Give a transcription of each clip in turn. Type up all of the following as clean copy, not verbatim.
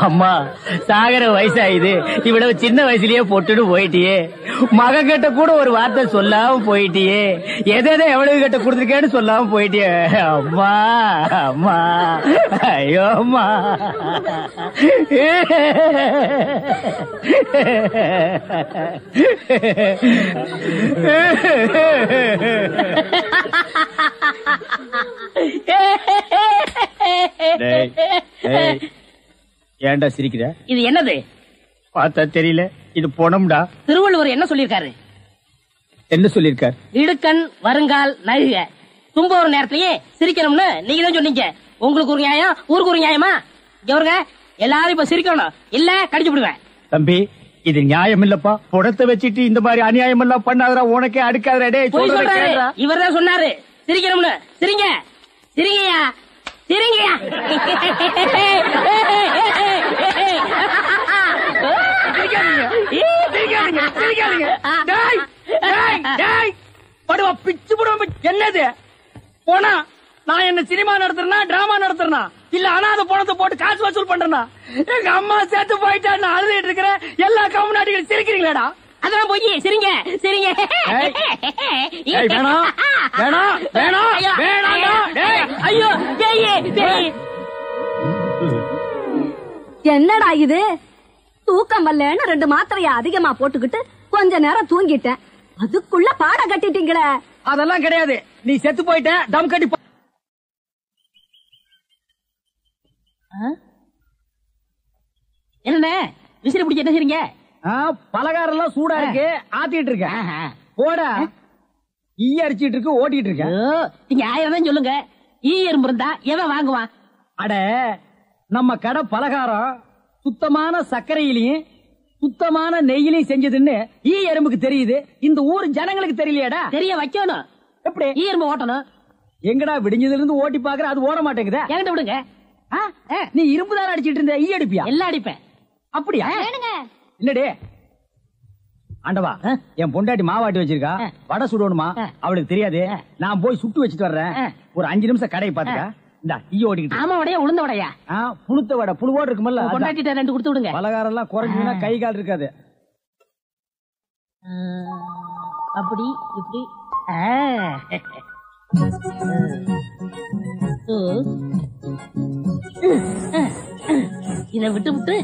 அம்மா சாகர வயசாயுது, இவ்வளவு சின்ன வயசுலயே பொட்டுட்டு போயிட்டியே. மகன் கிட்ட கூட ஒரு வார்த்தை சொல்லாம போயிட்டியே. எதை எவ்வளவு கிட்ட கொடுத்துருக்கேன்னு சொல்லாம போயிட்டியே. அம்மா அம்மா, ஐயோ அம்மா. ஏன்டா சிரிக்கிற? இது என்னது? பார்த்தா தெரியல, இது பொணம்டா. திருவள்ளுவர் என்ன சொல்லிருக்காரு? என்ன சொல்லிருக்காரு? இடுக்கண் வருங்கால் நகுக. தும்ப ஒரு நேரத்திலேயே சிரிக்கணும்னு நீங்க தான் சொன்னீங்க. உங்களுக்கு ஒரு நியாயம், ஊருக்கு ஒரு நியாயமா? இவருங்க எல்லாரும் இப்ப சிரிக்கணும், இல்ல கடிச்சு விடுவேன். தம்பி, இது நியாயம் இல்லப்பா. புடத்தை வச்சுட்டு இந்த மாதிரி அநியாயம் எல்லாம் பண்ணாதரா, உனக்கே அடுக்காதரா. இவர் தான் சொன்னாரு சிரிக்கணும்னு. சிரிங்க சிரிங்கயா சிரிங்கயா. பிச்சு போடுவோம். என்னது போனா? நான் என்ன சினிமா நடத்துறேன்னா டிராமா நடத்துறேன்னா இல்ல அனாதை பணத்தை போட்டு காசு வசூல் பண்றேன்னா? எங்க அம்மா சேர்த்து போயிட்டா நான் அழுதுட்டு இருக்கிறேன். எல்லா கம்முனாட்டிகளும் சிரிக்கிறீங்களாடா? அதெல்லாம் போய் சிரிங்க சிரிங்க. வேணாம் வேணாம் வேணாம் வேணாம். ஐயோ என்னடா இது? தூக்கம் வரலன்னு 2 மாத்திரைய அதிகமா போட்டுக்கிட்டு கொஞ்ச நேரம் தூங்கிட்டேன். அதுக்குள்ள பாட கட்டிட்டீங்களே. அதெல்லாம் கிடையாது, நீ செத்து போயிட்ட. தம் கட்டி என்ன விசிறி பிடிச்சி என்ன செய்றீங்க? பலகாரம் எல்லாம் சூடா இருக்கு, ஆத்திட்டு இருக்கேன். போட ஈ அரிச்சிட்டு இருக்கு, ஓட்டிட்டு இருக்கேன். நீங்க 1000 சொல்லுங்க. ஈ எறும்பு இருந்தா எவன் வாங்குவான்? அட, நம்ம கடை பலகாரம் சுத்தமான சர்க்கரையிலையும் சுத்தமான நெய்யிலையும் செஞ்சதுன்னு ஈ எறும்புக்கு தெரியுது. இந்த ஊர் ஜனங்களுக்கு தெரியலையாடா? தெரிய வைக்கணும். எப்படி? ஈ எறும்பு ஓட்டணும். எங்கடா விடிஞ்சதுல இருந்து ஓட்டி பாக்குற, அது ஓட மாட்டேங்குதா? என்கிட்ட விடுங்க. நீ இரும்பு தானே அடிச்சிட்டு இருந்த, ஈ அடிப்பியா? எல்லாம் அடிப்பேன். அப்படியா? என்னடே ஆண்டவா, என் பொண்டாட்டி மாவாட்டி வச்சிருக்கா, வடை சுடணுமா? அவளுக்கு தெரியாது. நான் போய் சுட்டு வச்சுட்டு வர்றேன். ஒரு 5 நிமிஷம் கடையை பாத்துக்க. இந்த ஈ ஓடிக்கிட்டு. ஆமா, வடையா உளுந்த வடையா? புழுத்த வடை, புழுவோடு இருக்குமல்ல. பொண்டாட்டிட்ட 2 கொடுத்து விடுங்க. பலகாரம் எல்லாம் குறைஞ்சுனா கை கால் இருக்காது. அப்படி இப்படி. இதை விட்டு விட்டு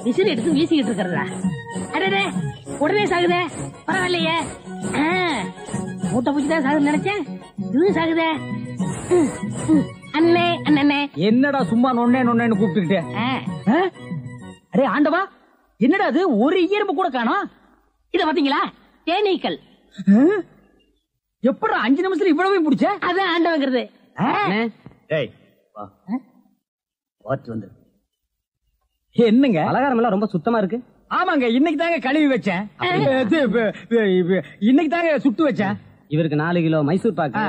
விசிறி எடுத்து வீசிக்கிட்டு இருக்கிறதா? அடடே, உடனே சாகுதே. பரவாயில்லையே, மூட்டை பூச்சிதான் சாகுது நினைச்சேன். இது சாகுதே. அண்ணே அண்ணே, என்னடா சும்மா நொன்னே நொன்னேன்னு கூப்பிட்டுக்கிட்டே? அடே ஆண்டவா, என்னடா அது? ஒரு இயற்பு கூட காணோம். இத பாத்தீங்களா? தேனீக்கள். எப்படா 5 நிமிஷத்துல இவ்வளவு பிடிச்ச? அதான் ஆண்டவங்கிறது. என்னங்க பலகாரம் எல்லாம் ரொம்ப சுத்தமா இருக்கு. ஆமாங்க, இன்னைக்கு தாங்க கழுவி வச்சேன். இன்னைக்கு தாங்க சுட்டு வச்சேன். இவருக்கு 4 கிலோ மைசூர் பாக்கு,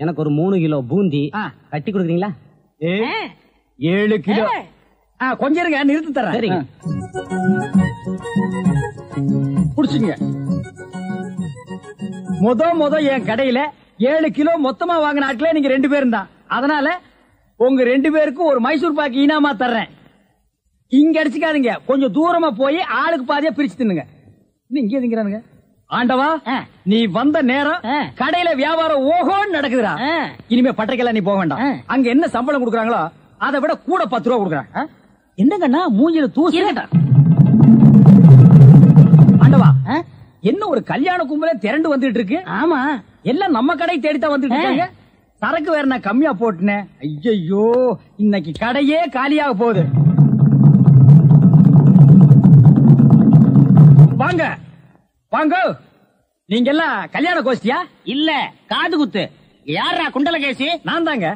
எனக்கு ஒரு 3 கிலோ பூந்தி கட்டி கொடுக்குறீங்களா? 7 கிலோ. கொஞ்சம் இருங்க, நிறுத்தி தரேன். சரிங்க, புடிச்சுங்க. முத என் கடையில 7 கிலோ மொத்தமா வாங்கின ஆட்களே நீங்க 2 பேரும் தான். அதனால உங்க 2 பேருக்கும் ஒரு மைசூர் பாக்கு இனாமா தர்றேன். இங்க அடிச்சுக்காதீங்க, கொஞ்சம் தூரமா போய் ஆளுக்கு பாதியா பிரிச்சு தின்னுங்க. இங்க திங்கிறானுங்க. ஆண்டவா, நீ வந்த நேரம் கடையில வியாபாரம் ஓஹோன்னு நடக்குதுடா. இனிமே பட்டைக்கெல்லாம் நீ போக வேண்டாம். அங்க என்ன சம்பளம் கொடுக்குறாங்களோ அதை விட கூட 10 ரூபா கொடுக்குறாங்க. என்னங்கண்ணா மூஞ்சில தூசி? ஆண்டவா, என்ன ஒரு கல்யாண கும்பல திரண்டு வந்துட்டு இருக்கு? ஆமா, எல்லாம் நம்ம கடை தேடித்தான் வந்துட்டு இருக்காங்க. சரக்கு வேற நான் கம்மியா போட்டுனேன். ஐயோ, இன்னைக்கு கடையே காலியாக போகுது. வாங்க வாங்க, நீங்க எல்லாம் கல்யாண கோஷ்டியா? இல்ல, காது குத்து. யாரா குண்டலகேசி? நான் தாங்க.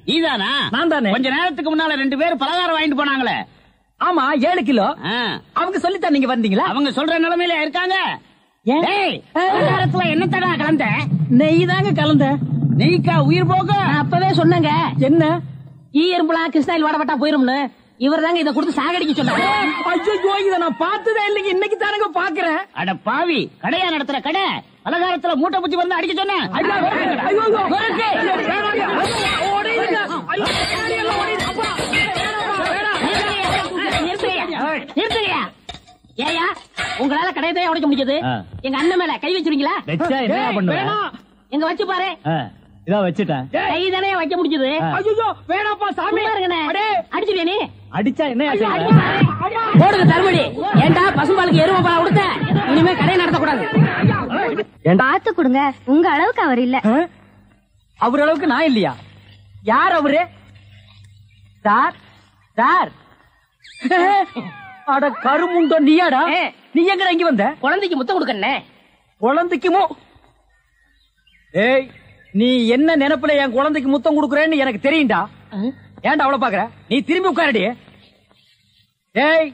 நீதானா? நான் தானே. கொஞ்ச நேரத்துக்கு முன்னால 2 பேரும் பலகாரம் வாங்கிட்டு போனாங்களே. ஆமா, 7 கிலோ. அவங்க சொல்லித்தான் நீங்க வந்தீங்களா? அவங்க சொல்ற நிலைமையில இருக்காங்க. பலகாரத்துல என்ன தடா கலந்த? நெய் தாங்க கலந்த. நெய்க்கா உயிர் போக? அப்பவே சொன்னங்க. என்ன? ஈ எறும்புலாம் கிருஷ்ணாயில் வாடப்பட்டா போயிரும்னு. இவர் தாங்க இதை கொடுத்து சாகடிக்க சொன்னாங்க. ஐயோ, இதை நான் பார்த்ததே இல்லைங்க, இன்னைக்கு தானங்க பாக்குறேன். அட பாவி, கடையா நடத்துற கடை பலகாரத்துல மூட்டை பூச்சி வந்து அடிக்க சொன்னேன். தானே உடைக்க முடிஞ்சது. எங்க அண்ணன் மேல கை வச்சிருக்கீங்களா? வெச்சா என்ன பண்ணுவேன்? எங்க வச்சு பாரு. இதா வச்சுட்டேன். கை தானே வைக்க முடிஞ்சது. ஐயோ வேணாப்பா சாமி. அடிச்சிருவே நீ. அடிச்சா என்ன போடுங்க தர்மடி. ஏண்டா பசும்பாலுக்கு எருமை பால் கொடுத்த? இனிமே கடை நடத்த கூடாது. பார்த்து கொடுங்க, உங்க அளவுக்கு அவர் இல்ல. அவர் அளவுக்கு நான் இல்லையா? யார் அவரு? Sir sir. அட கருமுண்டோ நீயாடா? நீ எங்கடா இங்க வந்த? குழந்தைக்கு முத்தம் கொடுக்கண்ணே. குழந்தைக்குமோ? ஏய், நீ என்ன நினைப்புல என் குழந்தைக்கு முத்தம் கொடுக்கறேன்னு எனக்கு தெரியும்டா. ஏன்டா அவ்வளவு பாக்குற? நீ திரும்பி உட்காரடி. ஏய்,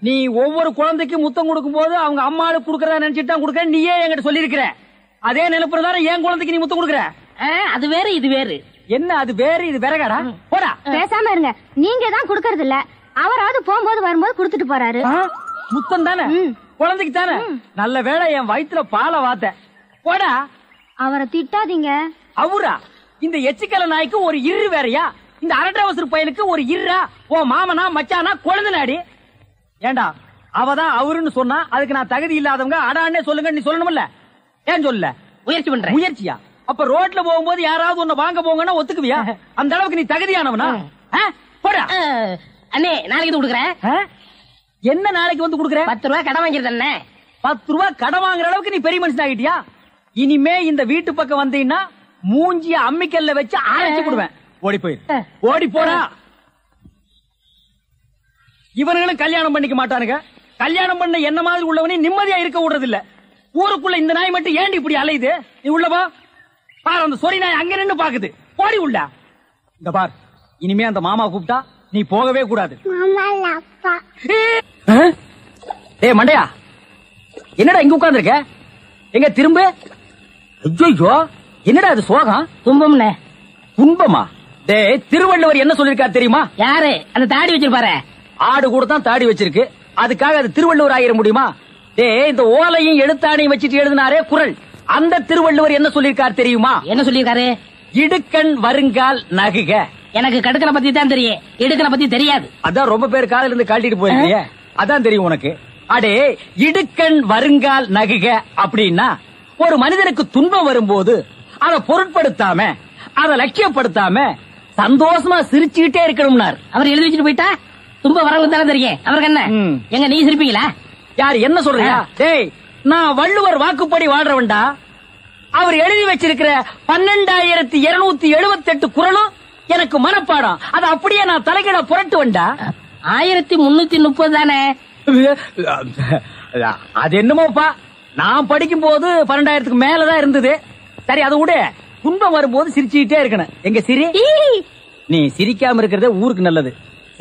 நீ ஒவ்வொரு குழந்தைக்கு முத்தம் கொடுக்கும் போது அவங்க அம்மாளுக்கு கொடுக்கறதா நினைச்சிட்டு தான் கொடுக்கறேன் நீயே என்கிட்ட சொல்லி இருக்கிற. அதே நினைப்புல தானே என் குழந்தைக்கு நீ முத்தம் கொடுக்கற. அது வேற இது வேறு. என்ன அது வேறு இது வேறகாடா? போடா. பேசாம இருங்க, நீங்க தான் குடுக்கறது இல்ல. அவராவது போகும்போது வரும்போது குடுத்துட்டு போறாரு. முத்தம் தானே குழந்தைக்கு தானே. நல்ல வேளை என் வயிற்றுல பாலை வாத்த. போடா. அவரை திட்டாதீங்க. அவரா? இந்த எச்சிக்கல நாய்க்கு ஒரு இரு வேறையா? இந்த அரட்டவசர் பயலுக்கு ஒரு இருரா? ஓ மாமனா மச்சானா குழந்தை நாடி. ஏண்டா அவதான் அவருன்னு சொன்னா அதுக்கு நான் தகுதி இல்லாதவங்க அடான்னே சொல்லுங்க நீ சொல்லணும்ல. ஏன் சொல்ல? முயற்சி பண்றேன். முயற்சியா? அப்ப ரோட்ல போகும்போது யாராவது உன்னை வாங்க போங்கன்னா ஒத்துக்குவியா? அந்த அளவுக்கு நீ தகுதியானவனா? போடா. அண்ணே நாளைக்கு கொடுக்குறேன். என்ன நாளைக்கு வந்து கொடுக்குற? 10 ரூபாய் கடன் வாங்கிறது அண்ணே. 10 ரூபாய் கடன் வாங்குற அளவுக்கு நீ பெரிய மனுஷன் ஆகிட்டியா? இனிமே இந்த வீட்டு பக்கம் வந்தீங்கன்னா மூஞ்சிய அம்மிக்கல்ல வச்சு ஆரம்பிச்சு விடுவேன். ஓடி போயிரு. ஓடி போடா. இவனுங்களும் கல்யாணம் பண்ணிக்க மாட்டானுங்க. கல்யாணம் பண்ண என்ன மாதிரி உள்ளவனே நிம்மதியா இருக்க விடுறது இல்ல. ஊருக்குள்ள இந்த நாய் மட்டும் ஏண்டி இப்படி அலையுது? நீ உள்ளவா பாரு. அந்த சொறி நாய் அங்க நின்னு பாக்குது. ஓடி உள்ள. இந்த பார், இனிமே அந்த மாமா கூப்பிட்டா நீ போகவே கூடாது. ஏய் மண்டையா, என்னடா இங்க உட்கார்ந்திருக்க? எங்க திரும்ப? ஐயோ, என்னடா அது சோகம்? துன்பம்னே. துன்பமா? டேய், திருவள்ளுவர் என்ன சொல்லிருக்காரு தெரியுமா? யாரு? அந்த தாடி வச்சிருப்பாரு. ஆடு கூட தான் தாடி வச்சிருக்கு, அதுக்காக அது திருவள்ளுவர் ஆகிட முடியுமா? டேய், இந்த ஓலையும் எழுத்தாணையும் வச்சிட்டு எழுதினாரே குறள், அந்த திருவள்ளுவர் என்ன சொல்லிருக்காரு தெரியுமா? என்ன சொல்லிருக்காரு? இடுக்கண் வருங்கால் நகுக. எனக்கு கடுக்கனை பத்தி தான் தெரியும், இடுக்கனை பத்தி தெரியாது. அதான் ரொம்ப பேர் காதுல இருந்து கழட்டிட்டு போயிருக்கீங்க, அதான் தெரியும் உனக்கு. அடே, இடுக்கண் வருங்கால் நகுக அப்படின்னா ஒரு மனிதனுக்கு துன்பம் வரும்போது அதை பொருட்படுத்தாம, அதை லட்சியப்படுத்தாம சந்தோஷமா சிரிச்சுக்கிட்டே இருக்கணும்னார். அவர் எழுதி வச்சுட்டு போயிட்டா துன்பம் வரவங்க தானே தெரியும். அவருக்கு என்ன? எங்க நீ சிரிப்பீங்களா? யார் என்ன சொல்றீங்க? டேய், நான் வள்ளுவர் வாக்குப்படி வாழ்றவன்டா. அவர் எழுதி வச்சிருக்கிற 12,278 குறளும் எனக்கு மனப்பாடம். அது அப்படியே நான் தலைகீழ புரட்டுவன்டா. 1330 தானே? அது என்னமோப்பா, நான் படிக்கும் போது 12,000க்கு மேலதான் இருந்தது. சரி, அது விட துன்பம் வரும்போது சிரிச்சுக்கிட்டே இருக்கணும். எங்க சிரி? நீ சிரிக்காம இருக்கிறதே ஊருக்கு நல்லது.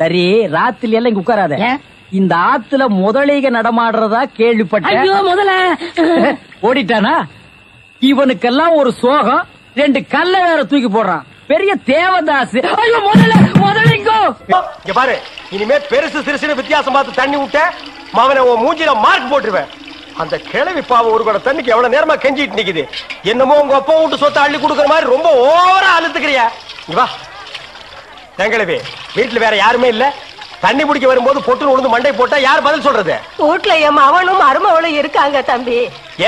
சரி, ராத்திரி எல்லாம் இங்க உட்காராத. இந்த ஆத்துல முதலைக நடமாடுறதா கேள்விப்பட்டேன். ஐயோ, முதல்ல ஓடிட்டானா? இவனுக்கெல்லாம் ஒரு சோகம், 2 கல்ல வேற தூக்கி போடுறான். பெரிய தேவதாஸ். ஐயோ, முதலைங்கோ. இங்க பாரு, இனிமே பெருசு சிறுசுன்னு வித்தியாசம் பார்த்து தண்ணி விட்ட மவனை உன் மூஞ்சில மார்க் போட்டுருவேன். அந்த கிழவி பாவம் ஒரு கூட தண்ணிக்கு எவ்வளவு நேரமா கெஞ்சிட்டு நிக்குது. என்னமோ உங்க அப்பா வீட்டு சொத்தை அள்ளி கொடுக்கற மாதிரி ரொம்ப ஓவரா அழுத்துக்கிறியா? வா தங்கிழவி, வீட்டுல வேற யாருமே இல்ல. தண்ணி பிடிக்க வரும்போது பொட்டு உழுந்து மண்டை போட்டா யார் பதில் சொல்றது? வீட்டுல என் அவனும் மருமகளும் இருக்காங்க தம்பி.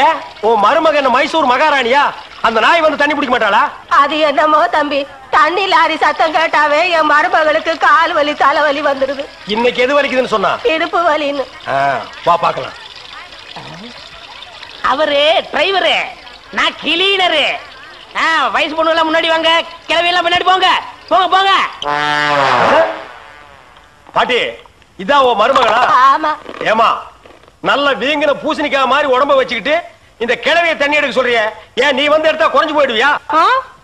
ஏன் உன் மருமகன் மைசூர் மகாராணியா? அந்த நாய் வந்து தண்ணி பிடிக்க மாட்டாளா? அது என்னமோ தம்பி, தண்ணி லாரி சத்தம் கேட்டாவே என் மருமகளுக்கு கால் வலி தலைவலி வந்துருது. இன்னைக்கு எது வலிக்குதுன்னு சொன்னா? இடுப்பு வலின்னு. வா பாக்கலாம். அவரு டிரைவரு, நான் கிளீனரு. வயசு பொண்ணு எல்லாம் முன்னாடி வாங்க, கிளவி எல்லாம் பின்னாடி போங்க. போங்க போங்க. பாட்டி, இதான் உன் மருமகளா? ஆமா. ஏமா, நல்ல வீங்கின பூசணிக்காய் மாதிரி உடம்ப வச்சுக்கிட்டு இந்த கிழவிய தண்ணி எடுக்க சொல்றிய? ஏன் நீ வந்து எடுத்தா குறைஞ்சு போயிடுவியா?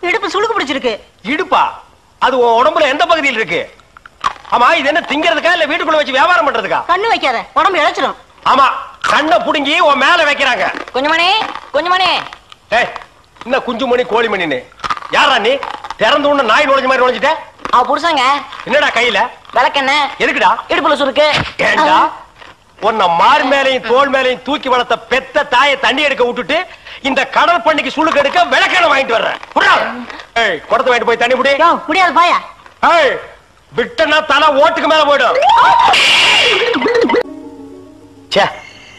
இடுப்பு சுளுக்கு பிடிச்சிருக்கு. இடுப்பா? அது உன் உடம்புல எந்த பகுதியில் இருக்கு? ஆமா, இது என்ன திங்கிறதுக்கா இல்ல வீட்டுக்குள்ள வச்சு வியாபாரம் பண்றதுக்கா? கண்ணு வைக்காத, உடம்பு இழைச்சிடும். ஆமா, கண்ணை புடுங்கி உன் மேல வைக்கிறாங்க. கொஞ்சமணி கொஞ்சமணி. ஏய், என்ன குஞ்சுமணி கோழிமணின்னு? யாரா நீ? திறந்து உள்ள நாய் நுழைஞ்ச மாதிரி நுழைஞ்சிட்ட? அவ புருஷங்க. என்னடா கையில? விளக்கெண்ண. எதுக்குடா? இடுப்புல சுருக்கு. ஏண்டா உன்னை மார் மேலையும் தோல் மேலையும் தூக்கி வளர்த்த பெத்த தாயை தண்ணி எடுக்க விட்டுட்டு இந்த கடல் பண்ணிக்கு சுளுக்கு எடுக்க விளக்கெண்ண வாங்கிட்டு வர்றேன். ஏய், குடத்தை வாங்கிட்டு போய் தண்ணி புடி. முடியாது பாயா. ஏய், விட்டனா தலை ஓட்டுக்கு மேல போயிடும்.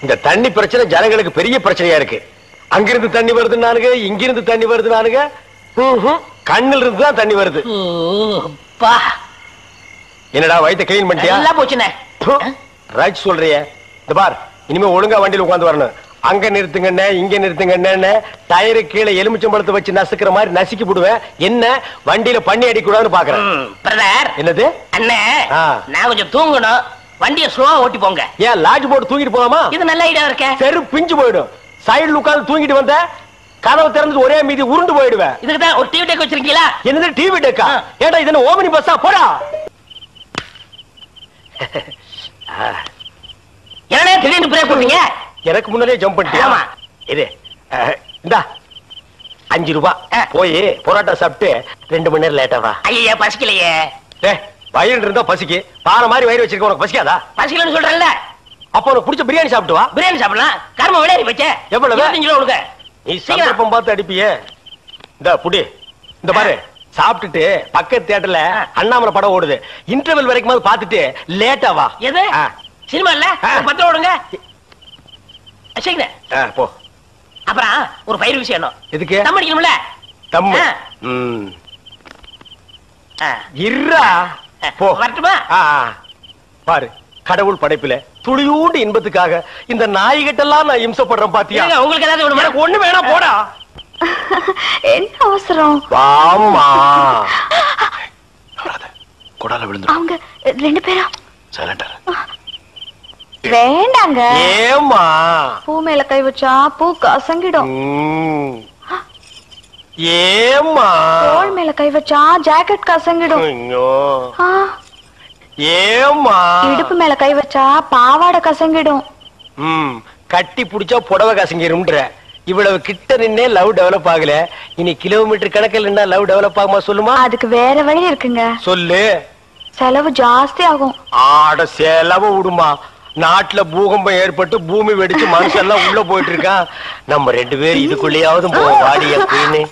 இந்த தண்ணி பிரச்சனை ஜனங்களுக்கு பெரிய பிரச்சனையா இருக்கு. அங்கிருந்து தண்ணி வருது நானுங்க, இங்கிருந்து தண்ணி வருது நானுங்க. கண்ணில் இருந்து தான் தண்ணி வருது. என்னடா வயித்தை கிளீன் பண்ணிட்டியா? போச்சுனே ரைட் சொல்றியே. இந்த பார், இனிமே ஒழுங்கா வண்டியில உட்கார்ந்து வரணும். அங்க நிறுத்துங்கண்ணே, இங்க நிறுத்துங்கண்ணே, டயரு கீழே எலுமிச்சம்பழத்தை வச்சு நசுக்கிற மாதிரி நசுக்கி போடுவேன். என்ன வண்டியில பண்ணி அடிக்கூடாதுன்னு பாக்குறேன். என்னது அண்ணே, நான் கொஞ்சம் தூங்கணும், வண்டியை ஸ்லோவா ஓட்டி போங்க. ஏன் லாட்ஜ் போட்டு தூங்கிட்டு போலாமா? இது நல்ல ஐடியா இருக்க. செரு பிஞ்சு போயிடும். சைடுல உட்கார்ந்து தூங்கிட்டு வந்த கதவை திறந்து ஒரே மீதி உருண்டு போயிடுவேன். இதுக்கு தான் ஒரு டிவி டெக் வச்சிருக்கீங்களா? என்னது டிவி டெக்கா? ஏடா இது ஓமனி பஸ்ஸா? போடா. என்னடா திடீர்னு பிரேக் போட்டீங்க? எனக்கு முன்னாலே ஜம்ப் பண்ணிட்டியா? ஆமா. இது இந்தா 5 ரூபாய். போய் பொரோட்டா சாப்பிட்டு 2 மணி நேரம் லேட்டா வா. ஐயா பசிக்கலையே. வயிறு இருந்தா பசிக்கு. பாறை மாதிரி வயிறு வச்சிருக்க உனக்கு பசிக்காதா? பசிக்கலன்னு சொல்றேன்ல. அப்ப உனக்கு பிடிச்ச பிரியாணி சாப்பிட்டு வா. பிரியாணி சாப்பிடலாம். கர்ம விளையாடி வச்சே. எவ்வளவு? 25 ரூபா கொடுங்க. நீ சந்தர்ப்பம் பார்த்து அடிப்பியே. இந்த புடி. இந்த பாரு, சாப்பிட்டுட்டு பக்கத்து தியேட்டர்ல அண்ணாமலை படம் ஓடுது. இன்டர்வல் வரைக்கும் பாத்துட்டு லேட்டா வா. எது சினிமா இல்ல? 10 ரூபா கொடுங்க. போ. அப்புறம் ஒரு பயிர் விஷயம். எதுக்கு? தம் அடிக்கணும்ல. தம்மு இருடா. போ. வரட்டுமா? பாரு, கடவுள் படைப்பில துளியூண்டு இன்பத்துக்காக இந்த நாய்கிட்டெல்லாம் நான் இம்சப்படுறேன் பாத்தியா? உங்களுக்கு ஏதாவது எனக்கு ஒண்ணு வேணா போடா. என்ன அவசரம்? வாமா. கொடால விழுந்து. அவங்க 2 பேரும் சைலண்டா. வேண்டாங்க. ஏமா? பூ மேல கை வச்சா பூ கசங்கிடும். ஏமா? தோள் மேல கை வச்சா ஜாக்கெட் கசங்கிடும். ஏமா? இடுப்பு மேல கை வச்சா பாவாடை கசங்கிடும். கட்டி புடிச்சா புடவை கசங்கிரும்ன்ற. இவ்வளவு கிட்ட நின்னே லவ் டெவலப் ஆகல. இனி கிலோமீட்டர் கணக்கில் நின்னா லவ் டெவலப் ஆகுமா சொல்லுமா? அதுக்கு வேற வழி இருக்குங்க. சொல்லு. செலவு ஜாஸ்தி ஆகும். ஆட செலவு விடுமா. நாட்டுல பூகம்பம் ஏற்பட்டு பூமி வெடிச்சு மனுஷெல்லாம் உள்ள போயிட்டு இருக்கான். நம்ம 2 பேரும் இதுக்குள்ளேயாவது போவோம். வாடிய குயினு.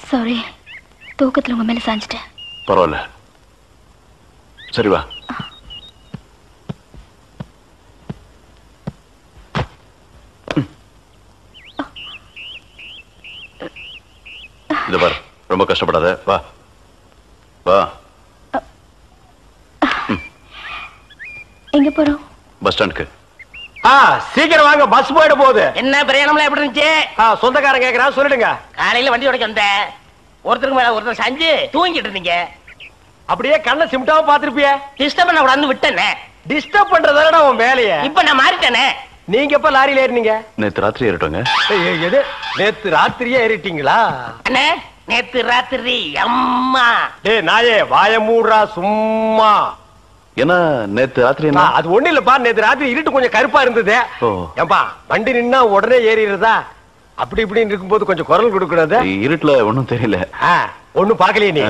சாரி, தூக்கத்துல உங்க மேல சாஞ்சிட்டேன். பரவாயில்ல, சரி வா. இத பாரு, ரொம்ப கஷ்டப்படாத. வா வா. எங்க போறோம்? பஸ் ஸ்டாண்டுக்கு. சீக்கிரம் வாங்க, பஸ் போயிட போகுது. என்ன பிரயாணம்லாம் எப்படி இருந்துச்சு? சொந்தக்காரன் கேக்குறான், சொல்லிடுங்க. காலையில வண்டி உடைக்க வந்தேன். ஒருத்தருக்கு மேல ஒருத்தர் சாஞ்சு தூங்கிட்டு இருந்தீங்க. அப்படியே கண்ணை சிமிட்டாம பாத்துருப்பிய. டிஸ்டர்ப் பண்ண கூடாதுன்னு விட்டேனே. டிஸ்டர்ப் பண்றதானடா உன் வேலைய. இப்ப நான் மாறிட்டேனே. நீங்க எப்ப லாரியில ஏறினீங்க? நேத்து ராத்திரி ஏறிட்டோங்க. எது? நேத்து ராத்திரியே ஏறிட்டீங்களா? அண்ணே, நேத்து ராத்திரி. அம்மா டேய் நாயே, வாய மூடுறா சும்மா. ஏன்னா நேத்து ராத்திரி என்ன? அது ஒண்ணு இல்லப்பா, நேத்து ராத்திரி இருட்டு கொஞ்சம் கருப்பா இருந்தது. ஏன்பா வண்டி நின்னா உடனே ஏறிடுறதா? அப்படி இப்படின்னு இருக்கும்போது கொஞ்சம் குரல் கொடுக்கறது. இருட்டுல ஒண்ணும் தெரியல. ஒண்ணும் பாக்கலையே நீ?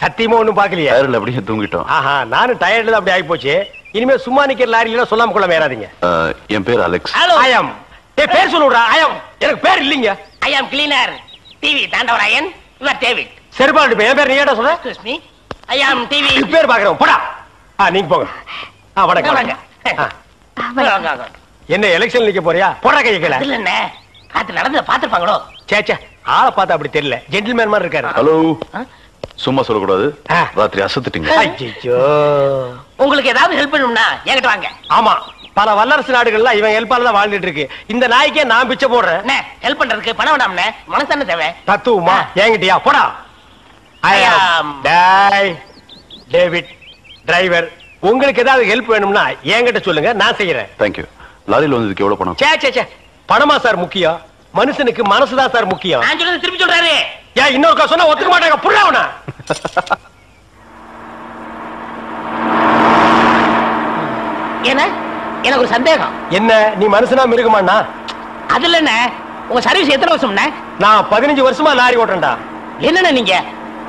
சத்தியமா ஒண்ணும் பாக்கலையா? டயர்ல அப்படியே தூங்கிட்டோம். நானும் டயர்ல அப்படி ஆகி போச்சு. இனிமே சும்மா நிக்கிற லாரியில சொல்லாம கொள்ள ஏறாதீங்க. என் பேர் அலெக்ஸ். ஐயம். பேர் சொல்லுடா. ஐயம். எனக்கு பேர் இல்லீங்க. I am cleaner TV Thandavarayan. Your David. சரிபாடு. என் பேர் நீ ஏடா சொல்ற? Excuse me, I am TV. பேர் பாக்குறோம். போடா. நீங்க போங்க. வணக்கம். என்ன எலெக்ஷன் நிக்க போறியா? போடா கையை கீழ. இல்ல என்ன அது நடந்து பாத்துப்பாங்களோ? சேச்சே, ஆளை பார்த்தா அப்படி தெரியல. ஜென்டில்மேன் மாதிரி இருக்காரு. ஹலோ, சும்மா சொல்லக்கூடாது. ராத்திரி அசத்துட்டீங்க. ஐயோ, உங்களுக்கு ஏதாவது ஹெல்ப் பண்ணணும்னா என்கிட்ட வாங்க. ஆமா, பல வல்லரசு நாடுகள்ல இவன் ஹெல்ப்பால தான் வாழ்ந்துட்டு இருக்கு. இந்த நாய்க்கே நான் பிச்சை போடுறேன். ஹெல்ப் பண்றதுக்கு பணம் வேண்டாம்னே, மனசு என்ன தேவை? தத்துவமா என்கிட்டயா? போடா. David driver. உங்களுக்கு ஏதாவது ஹெல்ப் வேணும்னா என்கிட்ட சொல்லுங்க, நான் செய்யறேன். தேங்க்யூ. லாரியில் வந்ததுக்கு எவ்வளவு பணம்? சே பணமா சார் முக்கியம்? மனுஷனுக்கு மனசுதான் சார் முக்கியம். நான் சொல்றது திருப்பி சொல்றாரு. ஏன் இன்னொருக்கா சொன்னா ஒத்துக்க மாட்டாங்க. புரியவனா? என்ன? எனக்கு ஒரு சந்தேகம். என்ன, நீ மனுஷனா மிருகமாண்ணா? அதுல என்ன, உங்க சர்வீஸ் எத்தனை வருஷம்ண்ணே? நான் 15 வருஷமா லாரி ஓட்டுறேன்டா. என்னண்ணே நீங்க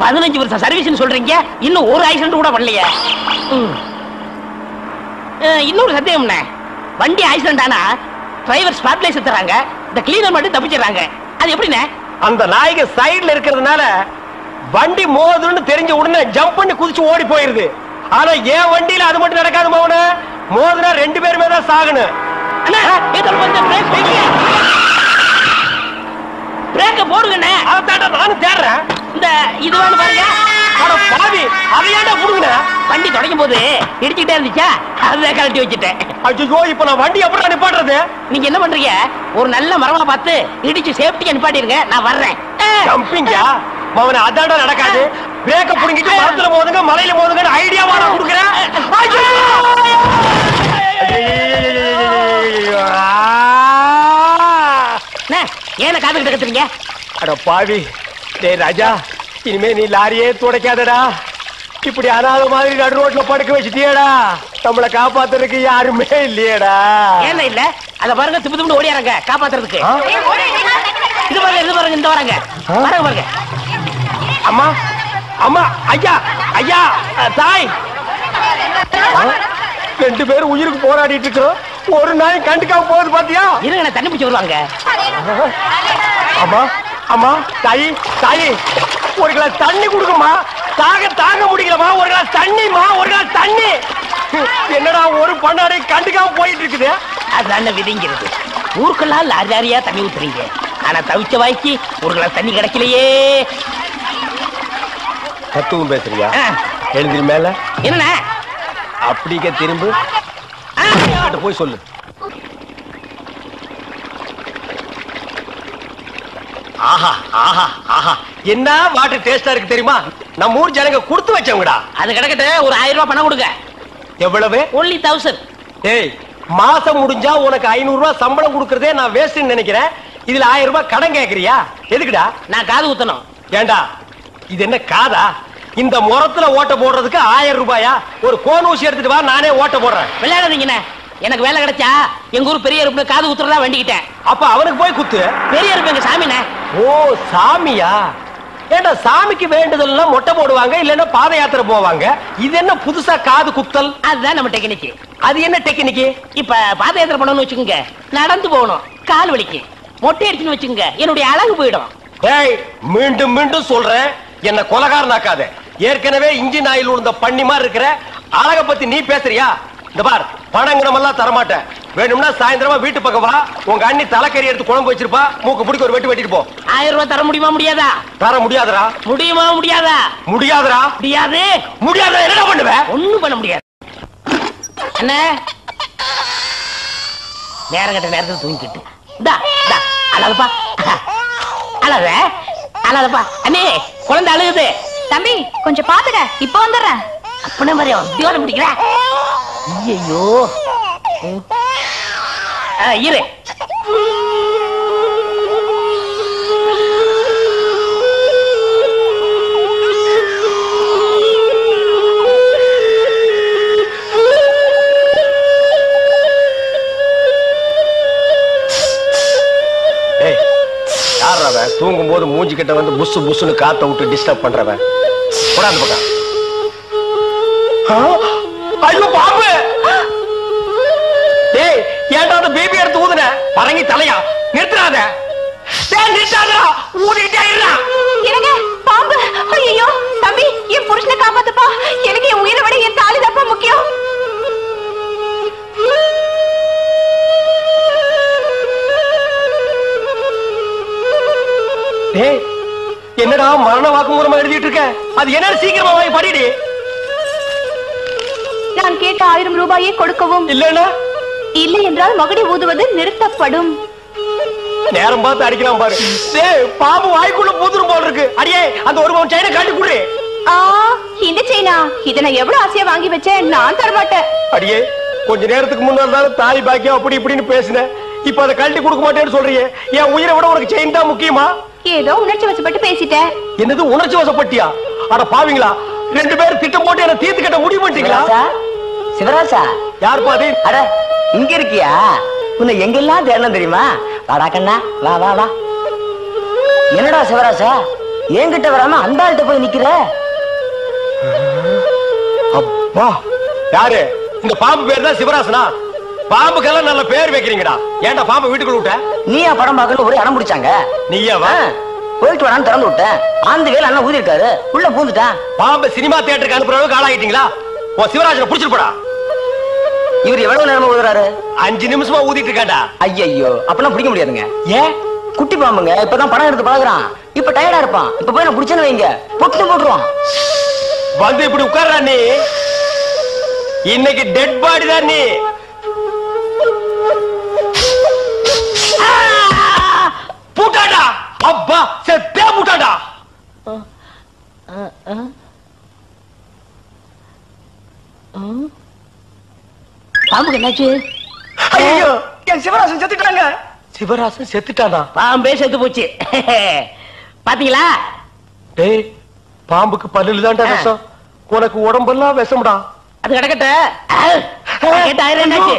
15 வருஷம் சர்வீஸ்னு சொல்றீங்க, இன்னும் ஒரு ஆக்சிடென்ட் கூட பண்ணலையே. இன்னொரு சத்தியம்ண்ணே, வண்டி ஆக்சிடென்ட் ஆனா டிரைவர் ஸ்பாட்லைஸ் தராங்க, இந்த கிளீனர் மட்டும் தப்பிச்சிடறாங்க. அது எப்படிண்ணே? அந்த நாய்க்கு சைடுல இருக்கிறதுனால வண்டி மோதுன்னு தெரிஞ்ச உடனே ஜம்ப் பண்ணி குதிச்சு ஓடி போயிருது. ஆனா என் வண்டியில அது மட்டும் நடக்காது மோகன. மோதுனா 2 பேருமே தான் சாகணும். பிரேக்க போடுங்கண்ணே. அதான்டா நானும் தேடுறேன். இந்த இதுவான்னு பாருங்க. அட பாவி, அதையாண்டா புடுங்கன. வண்டி தொடங்கும் போது இடிச்சுக்கிட்டே இருந்துச்சா, அதை கழட்டி வச்சுட்டேன். ஐயோ, இப்ப நான் வண்டி எப்படி நிப்பாட்டுறது? நீங்க என்ன பண்றீங்க, ஒரு நல்ல மரமா பார்த்து இடிச்சு சேஃப்டியா நிப்பாட்டிருங்க, நான் வர்றேன். ஜம்பிங்கா மவனே, அதான்டா நடக்காது. பிரேக்க புடுங்கிட்டு மரத்துல மோதுங்க, மலையில மோதுங்கன்னு ஐடியாவா நான் கொடுக்குறேன். ஏன காத்துக்கிட்டு கத்துறீங்க? அட பாவி, டேய் ராஜா, இனிமே நீ லாரியே துடைக்காதடா. இப்படி அனாத மாதிரி நடு ரோட்ல படுக்க வச்சுட்டியடா. நம்மள காப்பாத்துறதுக்கு யாருமே இல்லையடா. ஏன் இல்ல? அத பாருங்க, திப்பு திப்பு ஓடியாரங்க காப்பாத்துறதுக்கு. இது பாருங்க, இது பாருங்க, இந்த வராங்க பாருங்க பாருங்க. அம்மா அம்மா, ஐயா ஐயா, தாய், 2 பேரும் உயிருக்கு போராடிட்டு இருக்கோம். ஒரு நாய் கண்டுக்காம போகுது பாத்தியா? இருங்க, தண்ணி பிடிச்சு வருவாங்க. அம்மா அம்மா, தாயி தாயி, ஒரு கிளாஸ் தண்ணி கொடுக்குமா. தாங்க முடியலமா. ஒரு கிளாஸ் தண்ணிமா, ஒரு கிளாஸ் தண்ணி. என்னடா ஒரு பண்ணாடை கண்டுக்காம போயிட்டு இருக்குது. அதான விதிங்கிறது. ஊருக்கெல்லாம் லாரி லாரியா தண்ணி ஊத்துறீங்க, ஆனா தவிச்ச வாய்க்கு ஒரு கிளாஸ் தண்ணி கிடைக்கலையே. தத்துவம் பேசுறியா? எழுந்திரி மேல. என்ன அப்படிக்க திரும்ப போய் சொல்லு. ஆஹா ஆஹா ஆஹா, என்ன வாட்டர் டேஸ்டா இருக்கு தெரியுமா? நம்ம ஊர் ஜனங்க கொடுத்து வச்சவங்கடா. அது கிடக்கட்டு, ஒரு 1000 ரூபாய் பணம் கொடுங்க. எவ்வளவு? only 1000. ஏய், மாசம் முடிஞ்சா உனக்கு 500 ரூபாய் சம்பளம் கொடுக்கறதே நான் வேஸ்ட்னு நினைக்கிறேன். இதுல 1000 ரூபாய் கடன் கேக்குறியா? எதுக்குடா? நான் காது ஊத்தணும். ஏண்டா, இது என்ன காதா? இந்த முறத்துல ஓட்ட போடுறதுக்கு 1000 ரூபாயா? ஒரு கோன் ஊசி எடுத்துட்டு வா, நானே ஓட்ட போடுறேன். விளையாடாதீங்கண்ணே, எனக்கு வேலை கிடைச்சா எங்க ஊர் பெரிய இருப்பு காது ஊத்துறதா வேண்டிக்கிட்டேன். அப்ப அவனுக்கு போய் குத்து. பெரிய இருப்பு எங்க சாமிண்ணே. ஓ, சாமியா? ஏண்டா, சாமிக்கு வேண்டுதல்னா மொட்டை போடுவாங்க, இல்லன்னா பாத யாத்திரை போவாங்க. இது என்ன புதுசா காது குத்தல்? அதுதான் நம்ம டெக்னிக். அது என்ன டெக்னிக்? இப்ப பாத யாத்திரை பண்ணணும்னு வச்சுக்கோங்க, நடந்து போகணும், கால் வலிக்கு. மொட்டை அடிச்சுன்னு வச்சுக்கோங்க, என்னுடைய அழகு போயிடும். ஏய், மீண்டும் மீண்டும் சொல்றேன், என்ன கொலகாரனாக்காத. ஏற்கனவே இன்ஜின் ஆயில் உள்ள பண்ணி மாதிரி இருக்கிற அழக பத்தி நீ பேசுறியா? இந்த பார், பணங்கனமெல்லாம் தரமாட்டேன். வேணும்னா சாயந்தரமா வீட்டு பக்கம் வா, உங்க அண்ணி தலைக்கறி எடுத்து குழம்பு வச்சிருப்பா, மூக்கு பிடிக்க ஒரு வெட்டி வெட்டிட்டு போ. 1000 ரூபாய் தர முடியுமா முடியாதா? தர முடியாதுடா. முடியுமா முடியாதா? முடியாதுடா. முடியாது. முடியாத என்ன பண்ணுவேன்? ஒண்ணும் பண்ண முடியாது. அண்ணே, நேரம் கட்ட நேரத்தில் தூங்கிக்கிட்டு அழகப்பா, அழக அழகப்பா. அண்ணே, குழந்தை அழுகுது. தம்பி கொஞ்சம் பாத்துக்க, இப்ப வந்துடுறேன். அப்பனே மாதிரி உத்தியோக முடிக்கிற. ஐயோ, இரு. தூங்கும் போது மூஞ்சி கிட்ட வந்து புசு புசுன்னு காத்த விட்டு டிஸ்டர்ப் பண்றவன். போடாது பக்கம். ஐயோ பாம்பு! டேய், ஏன்டா அந்த பேபி எடுத்து ஊதுன? பரங்கி தலையா? நிறுத்துறாத. டேய், நிறுத்தாதடா. ஊதிட்டே இருடா. என்னங்க பாம்பு? ஐயோ தம்பி, என் புருஷனை காப்பாத்துப்பா. எனக்கு என் உயிரை விட என் தாலி தான் முக்கியம். டேய், என்னடா மரண வாக்குமூலமா எழுதிட்டு இருக்க? அது என்ன, சீக்கிரமா வாங்கி படிடி. நான் கேட்ட 1000 ரூபாயை கொடுக்கவும், இல்லன்னா இல்லை என்றால் மகுடி ஊதுவது நிறுத்தப்படும். நேரம் பார்த்து அடிக்கலாம் பாரு. டேய், பாம்பு வாய்க்குள்ள பூதுரும் போல இருக்கு. அடியே, அந்த 1 பவுன் செயினை காட்டி குடு. இந்த செயினா? இதை நான் எவ்வளவு ஆசையா வாங்கி வச்சேன், நான் தரமாட்டேன். அடியே, கொஞ்ச நேரத்துக்கு முன்னாடி தாலி பாக்கியம் அப்படி இப்படின்னு பேசினேன். இப்ப அதை கழட்டி கொடுக்க மாட்டேன்னு சொல்றியே. என் உயிரை விட உனக்கு செயின் தான் முக்கியமா? ஏதோ உணர்ச்சி வசப்பட்டு பேசிட்டேன். என்னது உணர்ச்சி வசப்பட்டியா? அட பாவீங்களா, 2 பேரும் திட்டம் போட்டு என்ன தீர்த்து கட்ட முடிவு பண்ணிட்டீங்களா? சிவராசா, யார் பாதி? அட இங்க இருக்கியா? உன்னை எங்கெல்லாம் தேடலாம் தெரியுமா? வாடா கண்ணா, வா வா வா. என்னடா சிவராசா, என்கிட்ட வராம அந்த ஆள்கிட்ட போய் நிக்கிற? அப்பா, யாரு இந்த பாம்பு பேர் தான் சிவராசனா? பாம்புக்கெல்லாம் நல்ல பேர் வைக்கிறீங்கடா. ஏன்டா பாம்பு வீட்டுக்குள்ள விட்ட? நீயா படம் பார்க்கணும் ஒரு இடம் பிடிச்சாங்க. நீயாவா? போயிட்டு வரான்னு திறந்து விட்டேன். அந்த வேலை அண்ணன் ஊதிருக்காரு, உள்ள பூந்துட்டான். பாம்பு சினிமா தியேட்டருக்கு அனுப்புற அளவுக்கு ஆளாயிட்டீங்களா? ஓ சிவராஜனை புடிச்சிட்டு போடா. இவர் எவ்வளவு நேரமா ஊதுறாரு? 5 நிமிஷமா ஊதிட்டு இருக்காண்டா. ஐயோ, அப்பெல்லாம் பிடிக்க முடியாதுங்க. ஏன்? குட்டி பாம்புங்க, இப்பதான் படம் எடுத்து பழகுறான். இப்ப டயர்டா இருப்பான். இப்ப போய் நான் பிடிச்சேன்னு வைங்க, பொட்டு போட்டுருவான். வந்து இப்படி உட்கார்றா நீ. இன்னைக்கு டெட் பாடி தான் நீ. பூட்டாடா. அப்பா செத்தே பூட்டாடா. பாம்புக்கு என்னாச்சு? ஐயோ, என் சிவராசன் செத்துட்டாங்க. சிவராசன் செத்துட்டானா? பாம்பே செத்து போச்சு. பாத்தீங்களா? டேய், பாம்புக்கு பல்லுல தான்டா விஷம். உனக்கு உடம்பெல்லாம் விஷம்டா. அது கிடக்கட்ட. என்னாச்சு?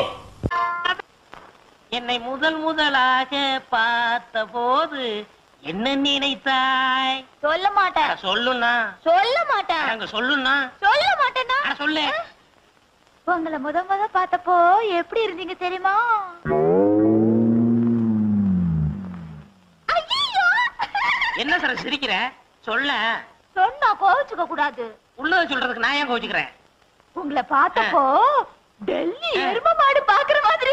என்னை முதல் முதலாக பார்த்த போது என்ன நினைத்தாய்? சொல்ல மாட்டேன். சொல்லுண்ணா. சொல்ல மாட்டேன். அங்க சொல்லுண்ணா. சொல்ல மாட்டேன்னா சொல்லு. உங்களை முத பார்த்தப்போ எப்படி இருந்தீங்க தெரியுமா? என்ன சார் சிரிக்கிற? சொல்ல. சொன்னா கோவிச்சுக்க கூடாது. உள்ளத சொல்றதுக்கு நான் ஏன் கோவிச்சுக்கிறேன்? உங்களை பார்த்தப்போ டெல்லி எரும மாடு பாக்குற மாதிரி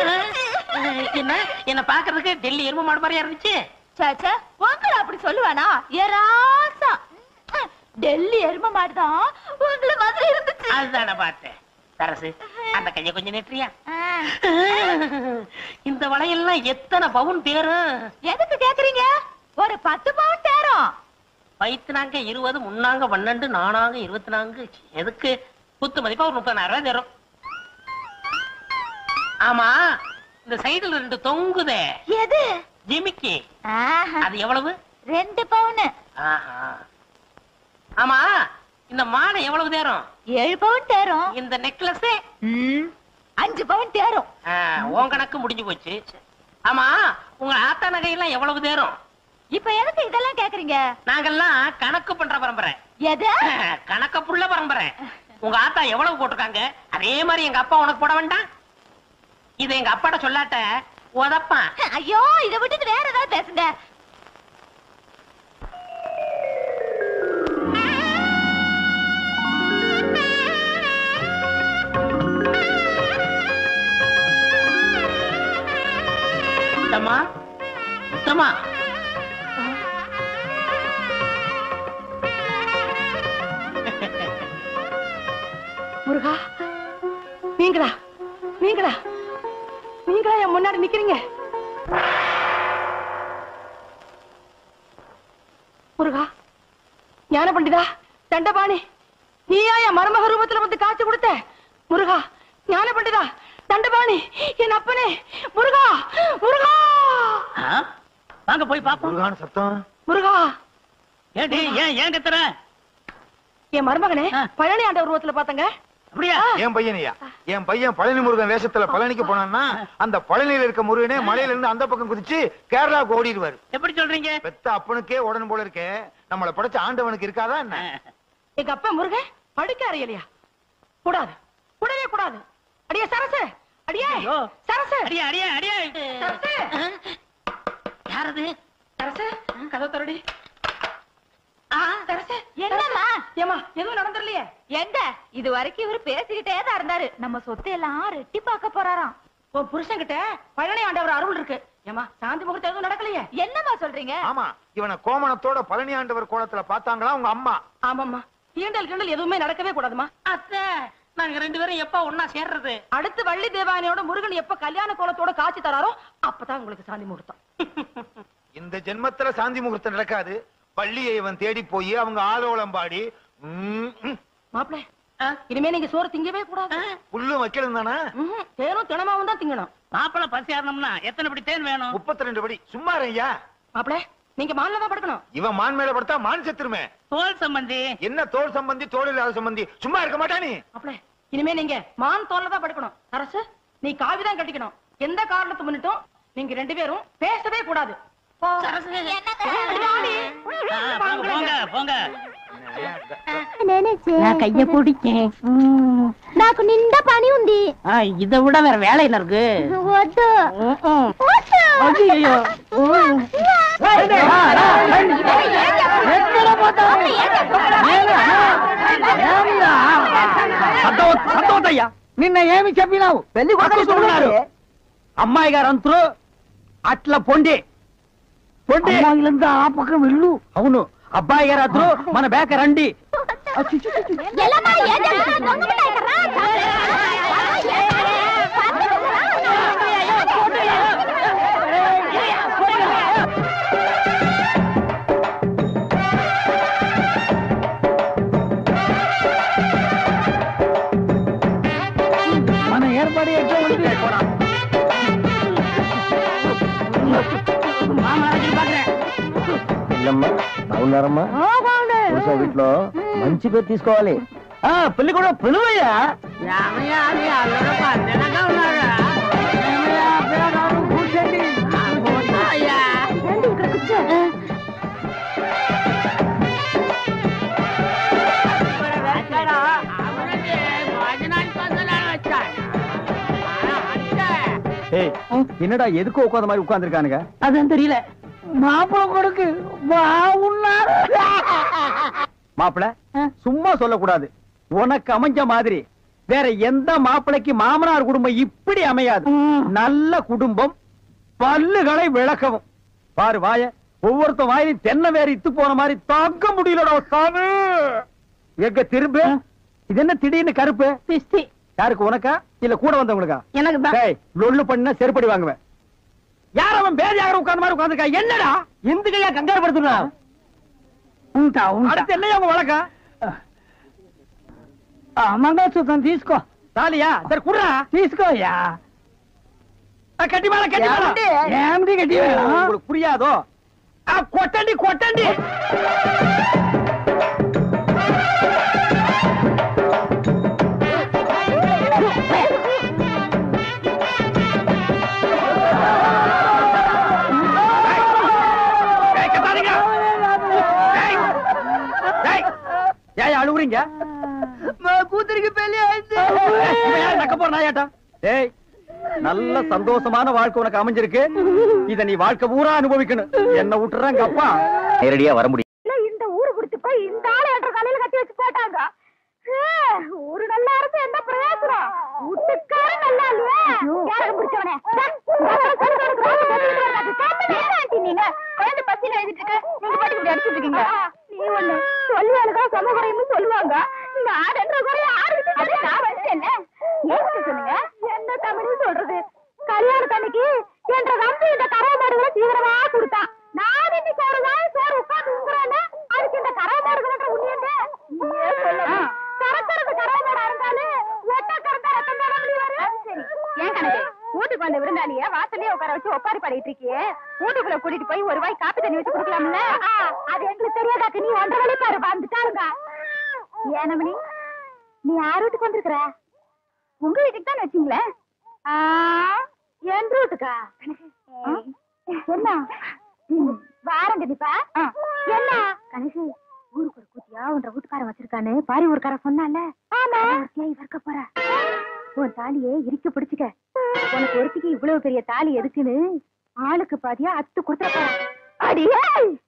என்ன என்ன பாக்குறதுக்கு டெல்லி எரும மாடு மாதிரியா இருந்துச்சு? சாச்சா, உங்களை அப்படி சொல்லுவானா? ஏராசா டெல்லி எரும மாடு தான் உங்களை மாதிரி இருந்துச்சு. அதுதான பார்த்தேன். சரசு, அந்த கைய கொஞ்சம் நெற்றியா? இந்த வளையல்லாம் எத்தனை பவுன் தேரும்? எதுக்கு கேக்குறீங்க? ஒரு 10 பவுன் தேரும். வயிற்றுனாங்க 20, முன்னாங்க 12, நானாங்க 24. எதுக்கு? குத்து மதிப்பா ஒரு 30,000 ரூபாய் தரும். ஆமா, இந்த சைடுல 2 தொங்குதே, எது? ஜிமிக்கி. ஆஹா. அது எவ்வளவு? 2 பவுன். ஆஹா. ஆமா, இந்த மாலை எவ்வளவு தேரும்? 7 பவுன் தேரும். இந்த நெக்லஸ் 5 பவுன் தேரும். உன் கணக்கு முடிஞ்சு போச்சு. ஆமா, உங்க ஆத்தா நகையெல்லாம் எவ்வளவு தேரும்? இப்ப எதுக்கு இதெல்லாம் கேக்குறீங்க? நாங்கெல்லாம் கணக்கு பண்ற பரம்பரை. எது? கணக்க புள்ள பரம்பரை. உங்க ஆத்தா எவ்வளவு போட்டிருக்காங்க அதே மாதிரி எங்க அப்பா உனக்கு போட வேண்டாம்? இதை எங்க அப்பாட்ட சொல்லாட்ட உதப்பான். ஐயோ, இதை விட்டுட்டு வேற ஏதாவது பேசுங்க. முத்தம்மா, முத்தம்மா. முருகா, நீங்களா நீங்களா நீங்களா என் முன்னாடி நிக்கிறீங்க? முருகா, ஞான பண்டிதா, தண்டபாணி, நீயா என் மருமக ரூபத்துல வந்து காட்சி கொடுத்த? முருகா, ஞான பண்டிதா, தண்டபாணி, என் அப்பனே, முருகா, முருகா. வாங்க போய் பாப்போம். சத்தம். முருகா, ஏண்டி ஏன் கத்துற? என் மருமகனே பழனி ஆண்ட உருவத்துல பாத்தங்க. அப்படியா? என் பையனையா? என் பையன் பழனி முருகன் வேஷத்துல பழனிக்கு போனான்னா அந்த பழனியில இருக்க முருகனே மலையில இருந்து அந்த பக்கம் குதிச்சு கேரளாவுக்கு ஓடிடுவாரு. எப்படி சொல்றீங்க? பெத்த அப்பனுக்கே உடனே போல இருக்கே, நம்மளை படைச்ச ஆண்டவனுக்கு இருக்காதா என்ன? எங்க அப்பா முருகன் படுக்க அறையலையா? கூடாது, கூடவே கூடாது. அடியே சரசு, அடியே சரசு, அடியே அடியே அடியே. சரசு. யாரது? சரசு, கதவு தரடி. என்னம்மா? ஏமா, எதுவும் நடந்துடலையே? எங்க இது வரைக்கும் இவரு பேசிக்கிட்டே தான் இருந்தாரு. நம்ம சொத்தை எல்லாம் ரெட்டி பார்க்க போறாராம். உன் புருஷன் கிட்ட பழனி ஆண்டவர் அருள் இருக்கு. ஏமா, சாந்தி முகூர்த்தம் எதுவும் நடக்கலையே? என்னம்மா சொல்றீங்க? ஆமா, இவனை கோமணத்தோட பழனி ஆண்டவர் கோலத்துல பாத்தாங்களா உங்க அம்மா? ஆமாம்மா, தீண்டல் கிண்டல் எதுவுமே நடக்கவே கூடாதுமா. அத்தை, நாங்க 2 பேரும் எப்ப ஒன்னா சேர்றது? அடுத்து வள்ளி தேவானையோட முருகன் எப்ப கல்யாண கோலத்தோட காட்சி தராரோ அப்பதான் உங்களுக்கு சாந்தி முகூர்த்தம். இந்த ஜென்மத்துல சாந்தி முகூர்த்தம் நடக்காது. பள்ளியை இவன் தேடி போய் அவங்க ஆலோலம் பாடி மாப்பிள, இனிமே நீங்க சோறு திங்கவே கூடாது. புல்லு வைக்கணும் தானே? தேனும் தினமாவும் தான் திங்கணும். மாப்பிள பசி ஆறணும்னா எத்தனை படி தேன் வேணும்? 32 படி. சும்மா ஐயா. மாப்பிள, நீங்க மான்ல தான் படுக்கணும். இவன் மான் மேல படுத்தா மான் செத்துருமே. தோல் சம்பந்தி. என்ன தோல் சம்பந்தி? தோல் இல்லாத சம்பந்தி. சும்மா இருக்க மாட்டானே. மாப்பிள, இனிமே நீங்க மான் தோல்ல தான் படுக்கணும். அரசு, நீ காவிதான் கட்டிக்கணும். எந்த காரணத்தை முன்னிட்டும் நீங்க 2 பேரும் பேசவே கூடாது. நான் கைய பிடிச்சேன். నాకు నిండా పని ఉంది. இதை விட வேற வேலை என்ன இருக்கு? వద్దు. ஐயோ సంతోషయ్యా నిన్న ఏమి చెప్పినావు? పెళ్లి కొడుకున్నారు అమ్మాయి గారు అంతరు అట్లా పొండి పొండి ఆ పక్కన వెళ్ళు. అవును అబ్బాయి గారు అద్దరు మన బేక రండి. మన ఏర్పడి ఎట్లా ఉంది బాగున్నారమ్మా? వీటిలో మంచి పేరు తీసుకోవాలి. పెళ్లి కూడా పిలువయ్యా. என்னடா எதுக்கு உட்காந்த மாதிரி உட்கார்ந்துருக்கானுங்க? அதான் தெரியல. மாப்பிள கொடுக்கு பாவுன்னாரு. மாப்பிள சும்மா சொல்லக்கூடாது. உனக்கு அமைஞ்ச மாதிரி வேற எந்த மாப்பிளைக்கு மாமனார் குடும்பம் இப்படி அமையாது. நல்ல குடும்பம், பல்லுகளை விளக்கவும். பாரு வாய, ஒவ்வொருத்த வாயிலும் தென்னை வேற இத்து போன மாதிரி தாக்க முடியலடா சாமி. எங்க திரும்ப இது என்ன திடீர்னு கருப்பு? பிஸ்தி. யாருக்கு, உனக்கா இல்ல கூட வந்தவங்களுக்கா? எனக்கு தான். லொல்லு பண்ண செருப்படி வாங்குவேன். யார் அவன் பேதியாக உட்கார்ந்த மாதிரி உட்கார்ந்துருக்கா? என்னடா இந்த கையா கங்காரு படுத்துனா? அடுத்து என்னையா உங்க வழக்கம்? మంగళసూత్రం తీసుకో. తాలియా సరే కుర్రా తీసుకోయా. కట్టి మేళ కట్టి ఏమిటి కట్టి உங்களுக்கு புரியாதோ? కొట్టండి కొట్టండి. ஏன் அழுகுறீங்க? கூத்துருக்கு பெரிய நக்க போற நாயாட்டா. ஏய், நல்ல சந்தோஷமான வாழ்க்கை உனக்கு அமைஞ்சிருக்கு. இத நீ வாழ்க்கை பூரா அனுபவிக்கணும். என்ன விட்டுறாங்க அப்பா. நேரடியா வர முடியும். இந்த ஊரு குடிச்சு போய் இந்த ஆளு என்ற காலையில கட்டி வச்சு போட்டாங்க. ஒரு நல்லா இருந்து என்ன பிரயோஜனம்? வீட்டுக்கார நல்லா இல்லையா? யாரும் பிடிச்சவனே நீங்க குழந்தை பசியில எழுதிட்டு இருக்கு. நீங்க பாட்டுக்கு இப்படி அடிச்சுட்டு இருக்கீங்க. நீ ஒண்ணு சொல்லுவாளுக்கா சமகுறைன்னு சொல்லுவாங்க. இந்த ஆடுன்ற குறைய ஆடுச்சு நான் வச்சேன்ல. ஏன்னு சொல்லுங்க, என்ன தமிழ் சொல்றது? கல்யாணத்தன்னைக்கு என்ற நம்பி இந்த கரை மாடுகளை தீவிரமா கொடுத்தான். நான் இன்னைக்கு சோறு உட்காந்து உங்குறேன்னு அதுக்கு இந்த கரை மாடுகள உண்மையே சொல்லலாம். கறக்கிறது கரை மாடா இருந்தாலும் ஒட்ட கறந்தா ரத்தம் தான முடிவாரு. சரி, ஏன் கணக்கு வீட்டுக்கு வந்த விருந்தாளிய வாசல்லே உட்கார வச்சு ஒப்பாரி பாடிட்டு இருக்கியே, வீட்டுக்குள்ள கூட்டிட்டு போய் ஒரு வாய் காப்பி தண்ணி வச்சு குடுக்கலாம்ல? அது எங்களுக்கு தெரியாதாக்கு நீ ஒன்றரை வழி பாரு வந்துட்டாருங்க. ஏனமணி, நீ யார் வீட்டுக்கு வந்திருக்கிற? உங்க வீட்டுக்கு தான் வச்சீங்களே. என் வீட்டுக்கா? என்ன வாரம் கண்டிப்பா என்ன கணேஷ் ஊருக்கு ஒரு கூத்தியா உன்ற வீட்டுக்காரன் வச்சிருக்கான்னு பாரி ஊருக்கார சொன்னால. ஆமா, இவர்க்க போற உன் தாலியே இறுக்கி பிடிச்சுக்க. உனக்கு ஒருத்திக்கு இவ்வளவு பெரிய தாலி எதுக்குன்னு ஆளுக்கு பாதியா அத்து கொடுத்துட போற. அடியே,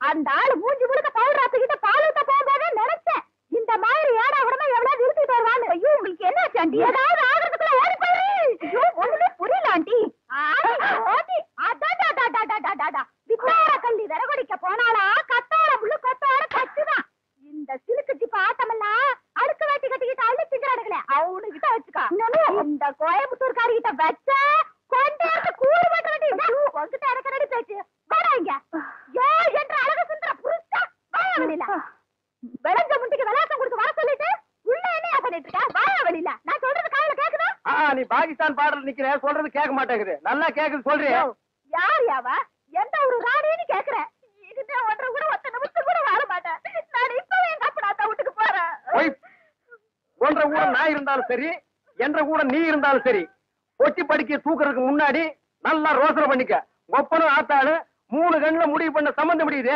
அந்த ஆளு மூஞ்சி முழுக்க பவுடராத்துக்கிட்ட பாலூத்த போகும்போதே நினைச்சேன் இந்த மாதிரி ஏடா உடனே எவ்வளவு இருந்துட்டு வருவான்னு. ஐயோ, உங்களுக்கு என்ன ஆச்சு ஆண்டி? ஏதாவது ஆகிறதுக்குள்ள ஓடி போயிரு. ஐயோ, ஒண்ணுமே புரியல ஆண்டி. வித்தார கல்லி விறகுடிக்க போனாலா கத்தார முள்ளு கொத்தார கச்சுதான். இந்த சிலுக்கு ஜிப்ப ஆட்டமெல்லாம் அடுக்கு வேட்டி கட்டிக்கிட்டு அள்ளி திங்கிறானுங்களே அவனு கிட்ட வச்சுக்கா. இந்த கோயம்புத்தூர்காரி கிட்ட வச்ச கொண்டாந்து கூறு பட்ட வேண்டி உங்ககிட்ட இறக்கடி பேச்சு வராங்க. ஏ என்ற அழகு சுந்தர புருஷா வாயா வெளியில. விளைஞ்ச முட்டிக்கு விளையாட்டம் கொடுத்து வர சொல்லிட்டு உள்ள என்னையா பண்ணிட்டு இருக்க? வாயா வெளியில. நான் சொல்றது காதுல கேக்குதா? நீ பாகிஸ்தான் பாடல் நிக்கிற, சொல்றது கேட்க மாட்டேங்குது. நல்லா கேக்குது சொல்றியா? யார் யாவா? எந்த ஒரு ராணின்னு கேக்குறேன். இதுதான் ஒன்றரை கூட ஒத்த நிமிஷம் கூட வர மாட்டேன். நான் இப்பவே எங்க அப்பா வீட்டுக்கு போறேன். ஒன்றரை கூட நான் இருந்தாலும் சரி, என்ற கூட நீ இருந்தாலும் சரி, ஒட்டி படிக்க தூக்குறதுக்கு முன்னாடி நல்லா ரோசனை பண்ணிக்க. ஒப்பனும் ஆத்தாளு 3 கண்ணுல முடிவு பண்ண சம்பந்தம் முடியுது.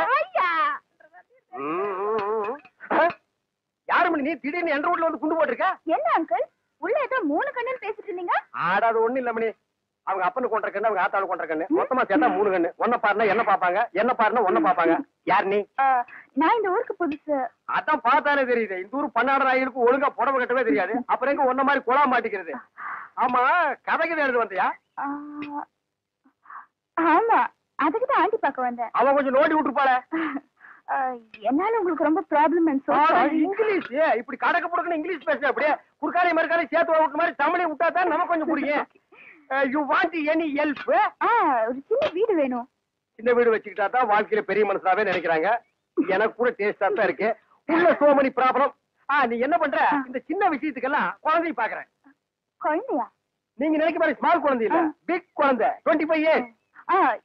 யாரு மணி நீ திடீர்னு என் ரோட்ல வந்து குண்டு போட்டிருக்க? என்ன அங்கிள் உள்ள ஏதோ 3 கண்ணுன்னு பேசிட்டு இருந்தீங்க? ஆடாது ஒண்ணு இல்ல மணி. அவங்க அப்பனு கொண்ட கண்ணு, அவங்க ஆத்தாளு கொண்ட கண்ணு, மொத்தமா சேர்த்தா 3 கண்ணு. ஒன்ன பாருனா என்ன பாப்பாங்க, என்ன பாருனா ஒன்ன பாப்பாங்க. யார் நீ? நான் இந்த ஊருக்கு புதுசு. அதான் பார்த்தாலே தெரியுது. இந்த ஊர் பன்னாடு நாய்களுக்கு ஒழுங்கா புடவை கட்டவே தெரியாது. அப்புறம் எங்க ஒன்ன மாதிரி குழா மாட்டிக்கிறது. ஆமா, கதைக்கு எழுது வந்தியா? ஆமா, அதுக்கு தான் ஆண்டி பார்க்க வந்தேன். அவ கொஞ்சம் நோண்டி விட்டுருப்பாள. என்னால உங்களுக்கு ரொம்ப ப்ராப்ளம். இங்கிலீஷ் இப்படி கடக்க புடக்கணும் இங்கிலீஷ் பேசுற அப்படியே குறுக்காரி மறுக்காரி சேர்த்து விட்டு மாதிரி தமிழை விட்டா தான் நமக்கு கொஞ்சம் புரியும். You want any help? ஒரு சின்ன வீடு வேணும். சின்ன வீடு வச்சுக்கிட்டா தான் வாழ்க்கையில பெரிய மனுஷனாவே நினைக்கிறாங்க. எனக்கு கூட டேஸ்டா தான் இருக்கு. உள்ள சோ many ப்ராப்ளம். நீ என்ன பண்ற? இந்த சின்ன விஷயத்துக்கெல்லாம் குழந்தை பாக்குறேன். குழந்தையா? நீங்க நினைக்க மாதிரி ஸ்மால் குழந்தை இல்ல, பிக் குழந்தை. 25 years.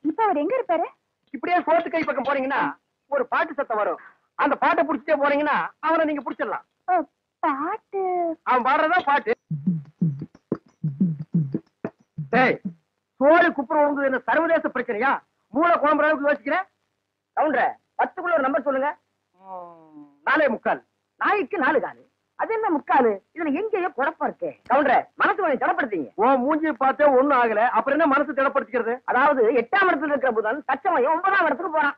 இப்ப அவர் எங்க இருப்பாரு? இப்படியே சோத்து கை பக்கம் போறீங்கன்னா ஒரு பாட்டு சத்தம் வரும். அந்த பாட்டை புடிச்சிட்டே போறீங்கன்னா அவனை நீங்க புடிச்சிடலாம். பாட்டு? அவன் பாடுறதா பாட்டு. சோறு குப்புற உங்க என்ன சர்வதேச பிரச்சனையா? மூளை குழம்புற அளவுக்கு யோசிக்கிறேன். கவுண்டர 10க்குள்ள ஒரு நம்பர் சொல்லுங்க. 4.25. நாய்க்கு 4 காலு. அது என்ன முக்காலு? இதுல எங்கேயோ குழப்பம் இருக்கு. கவுண்டர மனசு கொஞ்சம் திடப்படுத்தீங்க. ஓ மூஞ்சி பார்த்தே ஒண்ணும் ஆகல, அப்புறம் என்ன மனசு திடப்படுத்திக்கிறது? அதாவது 8ஆம் இடத்துல இருக்கிற புதன் தச்சமயம் 9ஆம் இடத்துக்கு போறான்.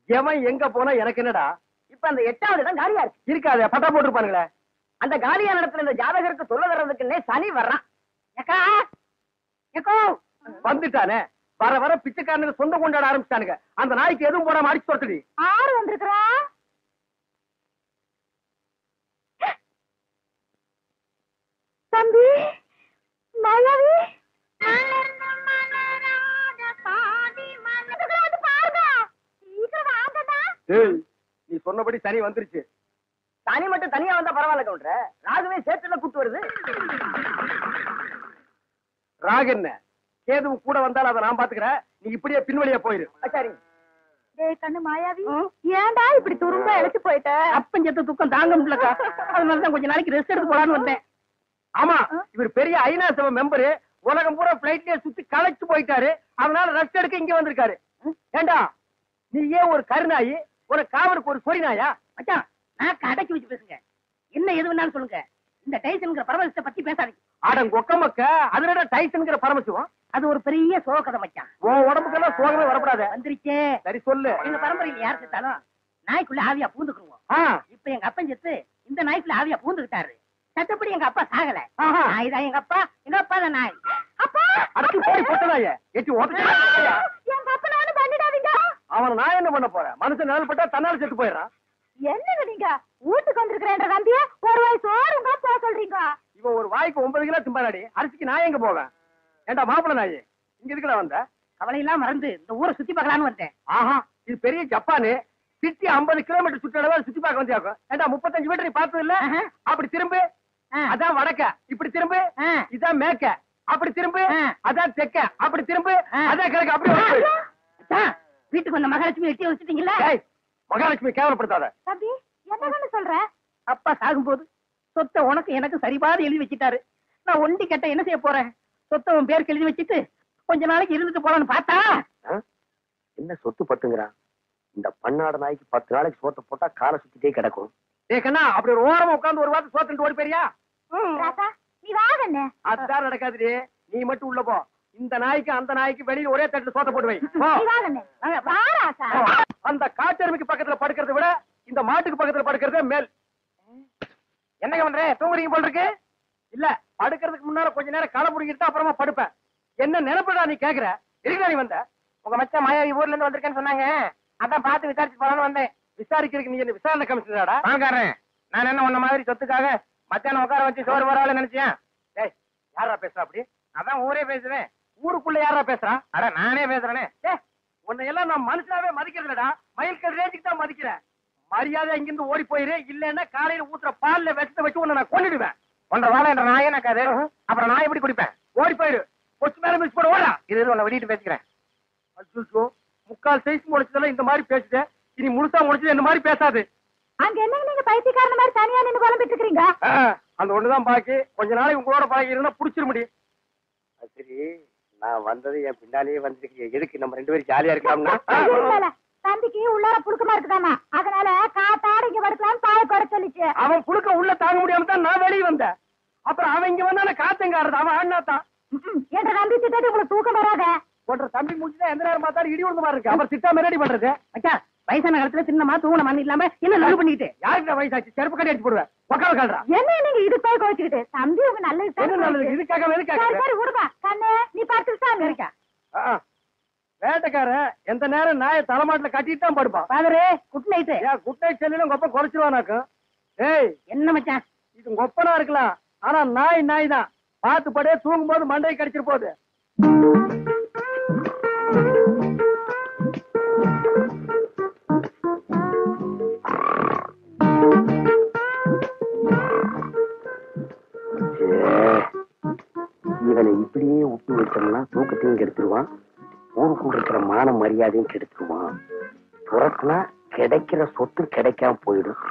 எவன் எங்க போனா எனக்கு என்னடா? இப்ப அந்த 8வது இடம் காலியா இருக்கு. இருக்காது, பட்டா போட்டுருப்பானுங்களே. அந்த காலியான இடத்துல இந்த ஜாதகருக்கு தொல்லை வர்றதுக்குன்னே சனி வர்றான். வந்துட்டானே, வர வர பிச்சைக்காரனுக்கு சொந்த கொண்டாட ஆரம்பிச்சானுங்க. அந்த நாய்க்கு எதுவும் போடாம அடிச்சு தொட்டுடி. 6 வந்திருக்கிறா. தம்பி மலவி நீ சொன்னபடி சனி வந்துருச்சு. சனி மட்டும் தனியா வந்தா பரவாயில்ல கவுண்டர, ராகுவே சேர்த்துல கூட்டு வருது. ராகு என்ன கேதுவும் கூட வந்தாலும் அதை நான் பாத்துக்கிறேன். நீ இப்படியே பின்வழியா போயிரு. சரி. கண்ணு மாயாவி, ஏன்டா இப்படி துரும்பா இழைச்சு போயிட்ட? அப்பஞ்சத்த துக்கம் தாங்க முடியலக்கா, அதனாலதான் கொஞ்ச நாளைக்கு ரெஸ்ட் எடுத்து போலான்னு வந்தேன். ஆமா, இவர் பெரிய ஐநா சபை மெம்பரு. உலகம் பூரா பிளைட்லயே சுத்தி களைச்சு போயிட்டாரு. அதனால ரெஸ்ட் எடுக்க இங்க வந்திருக்காரு. ஏண்டா நீ ஏன் ஒரு கருநாயி, ஒரு காவலுக்கு ஒரு சொறி நாயா? மச்சான், நான் கடைக்கு வச்சு பேசுங்க. என்ன எது வேணாலும் சொல்லுங்க. இந்த டைசன்ங்கிற பரமசிவத்தை பத்தி பேசாதீங்க. ஆடங்க ஒக்கமக்க அதனோட டைசன்ங்கிற பரமசிவம் அது ஒரு பெரிய சோகதை மச்சான். உன் உடம்புக்கெல்லாம் சோகமே வரப்படாது. வந்துருச்சே. சரி சொல்லு. எங்க பரம்பரையில யார் செத்தாலும் நாய்க்குள்ள ஆவியா பூந்துக்குருவோம். இப்ப எங்க அப்பன் செத்து இந்த நாய்க்குள்ள ஆவியா பூந்துக்கிட்டாரு. சட்டப்படி எங்க அப்பா சாகல. நாய் தான் எங்க அப்பா, எங்க அப்பா தான் நாய். அப்பா அடக்கு போய் போட்டதாயே எட்டி ஓட்டச்சா. எங்க அப்பனை ஒண்ணு பண்ணிடாதீங்க. அவன் நான் என்ன பண்ண போறேன்? மனுஷன் நிழல் பட்டா தன்னால செத்து போயிடறான். என்னங்க நீங்க வீட்டுக்கு வந்திருக்கிறேன்ற கம்பிய ஒரு வாய் சோறுங்க போக சொல்றீங்க? இவன் ஒரு வாய்க்கு 9 கிலோ திம்பாடி. அரிசிக்கு நான் எங்க போவேன்? ஏண்டா மாப்பிள்ள நாய், இங்க இருக்குடா வந்த? கவலையெல்லாம் மறந்து இந்த ஊரை சுத்தி பார்க்கலான்னு வந்தேன். ஆஹா, இது பெரிய ஜப்பானு. சிட்டி 50 கிலோமீட்டர் சுற்றளவு சுத்தி பார்க்க வந்தியாக்கும். ஏண்டா 35 மீட்டர் நீ பார்த்தது இல்ல? அப்படி திரும்பு, அதான் வடக்க. இப்படி திரும்பு, இதான் மேக்க. அப்படி திரும்பு, அதான் தெக்க. அப்படி திரும்பு, அதான் கிழக்கு. அப்படி வீட்டுக்கு வந்த மகாலட்சுமி எட்டி வச்சுட்டீங்களா? மகாலட்சுமி கேவலப்படுத்தாத. தம்பி என்னன்னு சொல்ற? அப்பா சாகும்போது சொத்தை உனக்கு எனக்கு சரிபாதி எழுதி வச்சுட்டாரு. நான் ஒண்டி கட்ட என்ன செய்ய போறேன்? சொத்தை உன் பேருக்கு எழுதி வச்சுட்டு கொஞ்ச நாளைக்கு இருந்துட்டு போலான்னு பார்த்தா என்ன சொத்து பத்துங்கிறான். இந்த பன்னாட நாய்க்கு 10 நாளைக்கு சோத்த போட்டா காலை சுத்திட்டே கிடக்கும். கண்ணா, அப்படி ஒரு ஓரமா உட்கார்ந்து ஒரு வாரத்தை சோத்துட்டு ஓடி போறியா? நீ வாங்கண்ணே. அதுதான் நடக்காது. நீ மட்டும் உள்ள போ. இந்த நாய்க்கு அந்த நாய்க்கு வெளியில ஒரே தட்டுல சோத்த போட்டு வை. அந்த காட்டெருமைக்கு பக்கத்துல படுக்கிறத விட இந்த மாட்டுக்கு பக்கத்துல படுக்கிறதே மேல். என்னங்க பண்ற? தூங்குறீங்க போல் இருக்கு. இல்ல, படுக்கிறதுக்கு முன்னால கொஞ்ச நேரம் களை புடிக்கிட்டு அப்புறமா படுப்பேன். என்ன நினைப்படா நீ கேக்குற? இருக்கா நீ வந்த? உங்க மச்சான் மாயாவி ஊர்ல இருந்து வந்திருக்கேன்னு சொன்னாங்க. அதான் பார்த்து விசாரிச்சு போலான்னு வந்தேன். விசாரிக்கிறதுக்கு நீ என்ன விசாரணை கமிஷனராடா? வாங்காரன். நான் என்ன உன்ன மாதிரி சொத்துக்காக மத்தியானம் உட்கார வச்சு சோறு வரால நினைச்சேன். டேய், யாரா பேசுறா அப்படி? அதான் ஊரே பேசுவேன். ஊருக்குள்ள யாரா பேசுறா? அட நானே பேசுறேனே. உன்னை எல்லாம் நான் மனுஷனாவே மதிக்கிறதுலடா. மயில்கல் ரேஞ்சுக்கு தான் மதிக்கிறேன். மரியாதை இங்கிருந்து ஓடி போயிரு. இல்லன்னா காலையில ஊத்துற பால்ல விஷத்தை வச்சு உன்னை நான் கொன்னுடுவேன். ஒன்றரை வாழை என்ற நாயே நக்காது. அப்புறம் நான் எப்படி குடிப்பேன்? ஓடி போயிரு. கொச்சு மேல மிஸ் போட ஓடா. இது உன்னை வெளியிட்டு பேசிக்கிறேன். அச்சோ, முக்கால் சைஸ் முடிச்சதெல்லாம் இந்த மாதிரி பேசுது. இனி முழுசா முடிச்சது இந்த மாதிரி பேசாது. அங்க என்னங்க நீங்க பைத்தியக்காரன மாதிரி தனியா நின்னு குழம்பிட்டு இருக்கீங்க? அந்த ஒண்ணுதான் பாக்கி. கொஞ்ச நாளைக்கு உங்களோட பழகி இருந்தா புடிச்சிட முடியும். சரி, நான் வந்தது என் பின்னாலேயே வந்துருக்கு. எதுக்கு நம்ம 2 பேரும் ஜாலியா இருக்கலாம்னா? தம்பிக்கு உள்ளார புழுக்கமா இருக்குதாமா, அதனால காத்தாட இங்க வருக்கலாம் பாய குறை சொல்லிச்சு. அவன் புழுக்க உள்ள தாங்க முடியாம தான் நான் வெளியே வந்தேன். அப்புறம் அவன் இங்க வந்தான காத்தங்காடுறது. அவன் அண்ணாத்தான். என்ற தம்பி திட்டாடி உங்களுக்கு தூக்கம் வராத. போன்ற தம்பி முடிச்சுதான் எந்த நேரம் பார்த்தாலும் இடி விழுந்த மாதிரி இருக்கு. அப்புறம் திட்டாம ரெடி பண்றது. அச்சா வயசான காலத்துல சின்னமா தூங்கின மண்ணு இல்லாம என்ன லவ் பண்ணிட்டு யாருக்கு வயசாச்சு? செருப்பு கட்டி அடிச்சு போடுவேன். உக்கால கால்றா. என்ன நீங்க இது போய் குறைச்சிக்கிட்டு? தம்பி உங்க நல்லது என்ன நல்லது? இதுக்காக எதுக்காக? சரி விடுப்பா கண்ணு, நீ பார்த்துட்டு இருக்கா. வேட்டைக்காரன் எந்த நேரம் நாயை தலைமாட்டுல கட்டிட்டு தான் படுப்பான். பாதரே குட் நைட். குட் நைட் செல்லிலும் கொப்ப குறைச்சிருவானாக்கும். ஏய் என்ன மச்சான், இது கொப்பனா இருக்கலாம், ஆனா நாய் தான். பார்த்து படே தூங்கும் போது மண்டையை கடிச்சிட்டு போகுது. இவனை இப்படியே விட்டு வச்சோம்னா தூக்கத்தையும் கெடுத்துருவான், ஊருக்குள்ள இருக்கிற மான மரியாதையும் கெடுத்துருவான். துரத்துனா கிடைக்கிற சொத்து கிடைக்காம போயிடும்.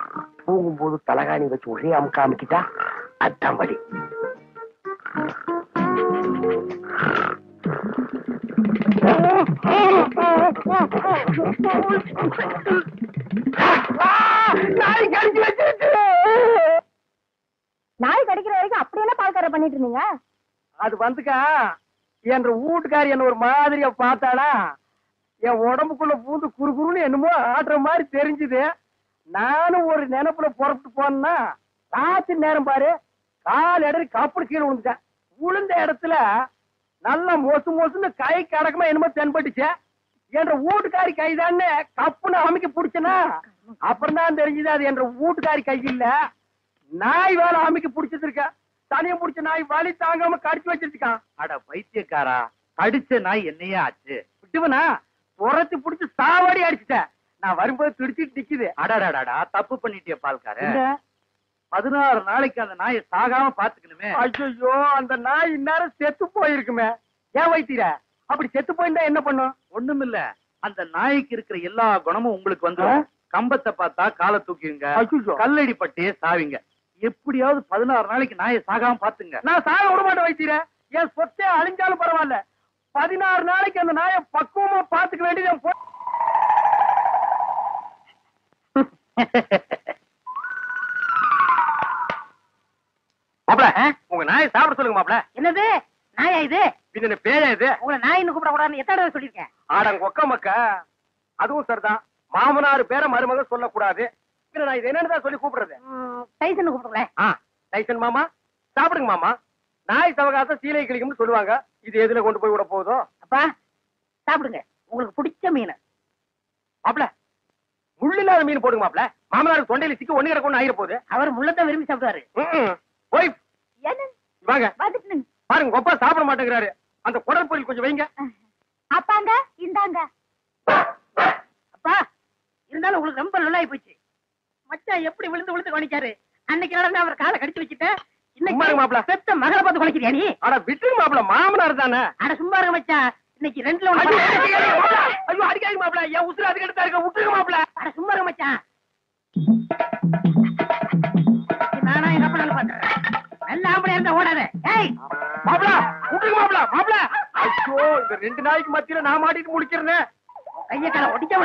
தூங்கும்போது தலகாணி வச்சு ஒரே அமுக்க அமுக்கிட்டா அதான் வழி. நாய் கடிச்சு வச்சிருச்சு. நாய் கடிக்கிற வரைக்கும் அப்படி என்ன பால்கார பண்ணிட்டு இருந்தீங்க? அது வந்துக்கா என்ற வீட்டுக்காரி என்ன ஒரு மாதிரியா பார்த்தாளா, என் உடம்புக்குள்ள பூந்து குறுகுறுன்னு என்னமோ ஆடுற மாதிரி தெரிஞ்சுது. நானும் ஒரு நினைப்புல புறப்பட்டு போனா ராத்திரி நேரம் பாரு, கால் இடறி கப்படு கீழே விழுந்துட்டேன். விழுந்த இடத்துல நல்லா மொசுன்னு கை கடக்கமா என்னமோ தென்பட்டுச்சு. என்ற வீட்டுக்காரி கைதான்னு கப்புன்னு அமைக்க பிடிச்சனா அப்புறம் தான் தெரிஞ்சுது அது என்ற வீட்டுக்காரி கை இல்ல, நாய் வேலை அமைக்க பிடிச்சது இருக்க. தனியா பிடிச்ச நாய் வலி தாங்காம கடிச்சு வச்சிருக்கான். அட பைத்தியக்காரா, கடிச்ச நாய் என்னையே ஆச்சு? விட்டுவனா புறத்து பிடிச்சு சாவாடி அடிச்சுட்டேன். நான் வரும்போது துடிச்சிட்டு நிக்குது. அடடா தப்பு பண்ணிட்டிய பால்கார. 16 நாளைக்கு அந்த நாயை சாகாம பாத்துக்கணுமே. ஐயோ அந்த நாய் இந்நேரம் செத்து போயிருக்குமே. ஏன் வைத்தீர? அப்படி செத்து போயிருந்தா என்ன பண்ணும்? ஒண்ணுமில்ல, அந்த நாய்க்கு இருக்கிற எல்லா குணமும் உங்களுக்கு வந்து கம்பத்தை பார்த்தா காலை தூக்கிங்க, கல்லடி பட்டே சாவிங்க. எப்படியாவது 16 நாளைக்கு நாயை சாகாம பாத்துங்க. நான் சாக விட மாட்டேன் வைத்தீர. என் சொத்தே அழிஞ்சாலும் பரவாயில்ல, 16 நாளைக்கு அந்த நாயை பக்குவமா பாத்துக்க வேண்டியது. மாப்ள உங்க நாயை சாப்பிட சொல்லுங்க மாப்ள. என்னது நாயா இது? பின்ன பேயா இது? உங்களை நாயின்னு கூப்பிட கூடாதுன்னு எத்தனை தடவை சொல்லிருக்கேன்? ஆடங்க ஒக்க மக்க. அதுவும் சரிதான், மாமனார் பேர மருமக சொல்லக்கூடாது. பின்ன நான் இது என்னன்னு சொல்லி கூப்பிடுறது? டைசன் கூப்பிடுங்களேன். டைசன் மாமா சாப்பிடுங்க மாமா. நாய் சவகாசம் சீலை கிளிக்கும்னு சொல்லுவாங்க. இது எதுல கொண்டு போய் விட போகுதோ? அப்பா சாப்பிடுங்க, உங்களுக்கு பிடிச்ச மீன். மாப்ள முள்ளு இல்லாத மீன் போடுங்க மாப்ள. மாமனாருக்கு தொண்டையில சிக்கி ஒண்ணு கிடக்கும் ஆயிர போகுது. அவர் முள்ளத்தான் விரும்பி சாப்பிடுவாரு. போய் வாங்க பாத்துட்டு பாருங்க, கொப்பா சாப்பிட மாட்டேங்கிறாரு. அந்த குடல் பொரியல் கொஞ்சம் வைங்க. அப்பாங்க இந்தாங்க. அப்பா இருந்தாலும் உங்களுக்கு ரொம்ப நல்லாயி போச்சு. மச்சான் எப்படி விழுந்து விழுந்து கவனிச்சாரு. அன்னைக்கு நடந்து அவர் காலை கடிச்சு வச்சுட்டேன். இன்னைக்கு மாப்ள பெத்த மகளை பார்த்து குலைக்கிறியா நீ? அட விட்டுங்க மாப்ள, மாமனார் தானே. அட சும்மா இருக்க மச்சான், இன்னைக்கு 2ல 1. ஐயோ அடிக்காதீங்க மாப்ள, என் உசுறு அதுக்கு எடுத்தா இருக்க. விட்டுருங்க மாப்ள. அட சும்மா இருக்க மச்சான், நானா எங்க அப்பனால பாத்துறேன். நல்ல ஆம்பளை இருந்தா ஓடாத. ஏய் மாப்ள விட்டுருங்க மாப்ள. மாப்ள ஐயோ இந்த 2 நாய்க்கு மத்தியில நான் மாட்டிட்டு முடிக்கிறேன். கைய கால ஒடிக்க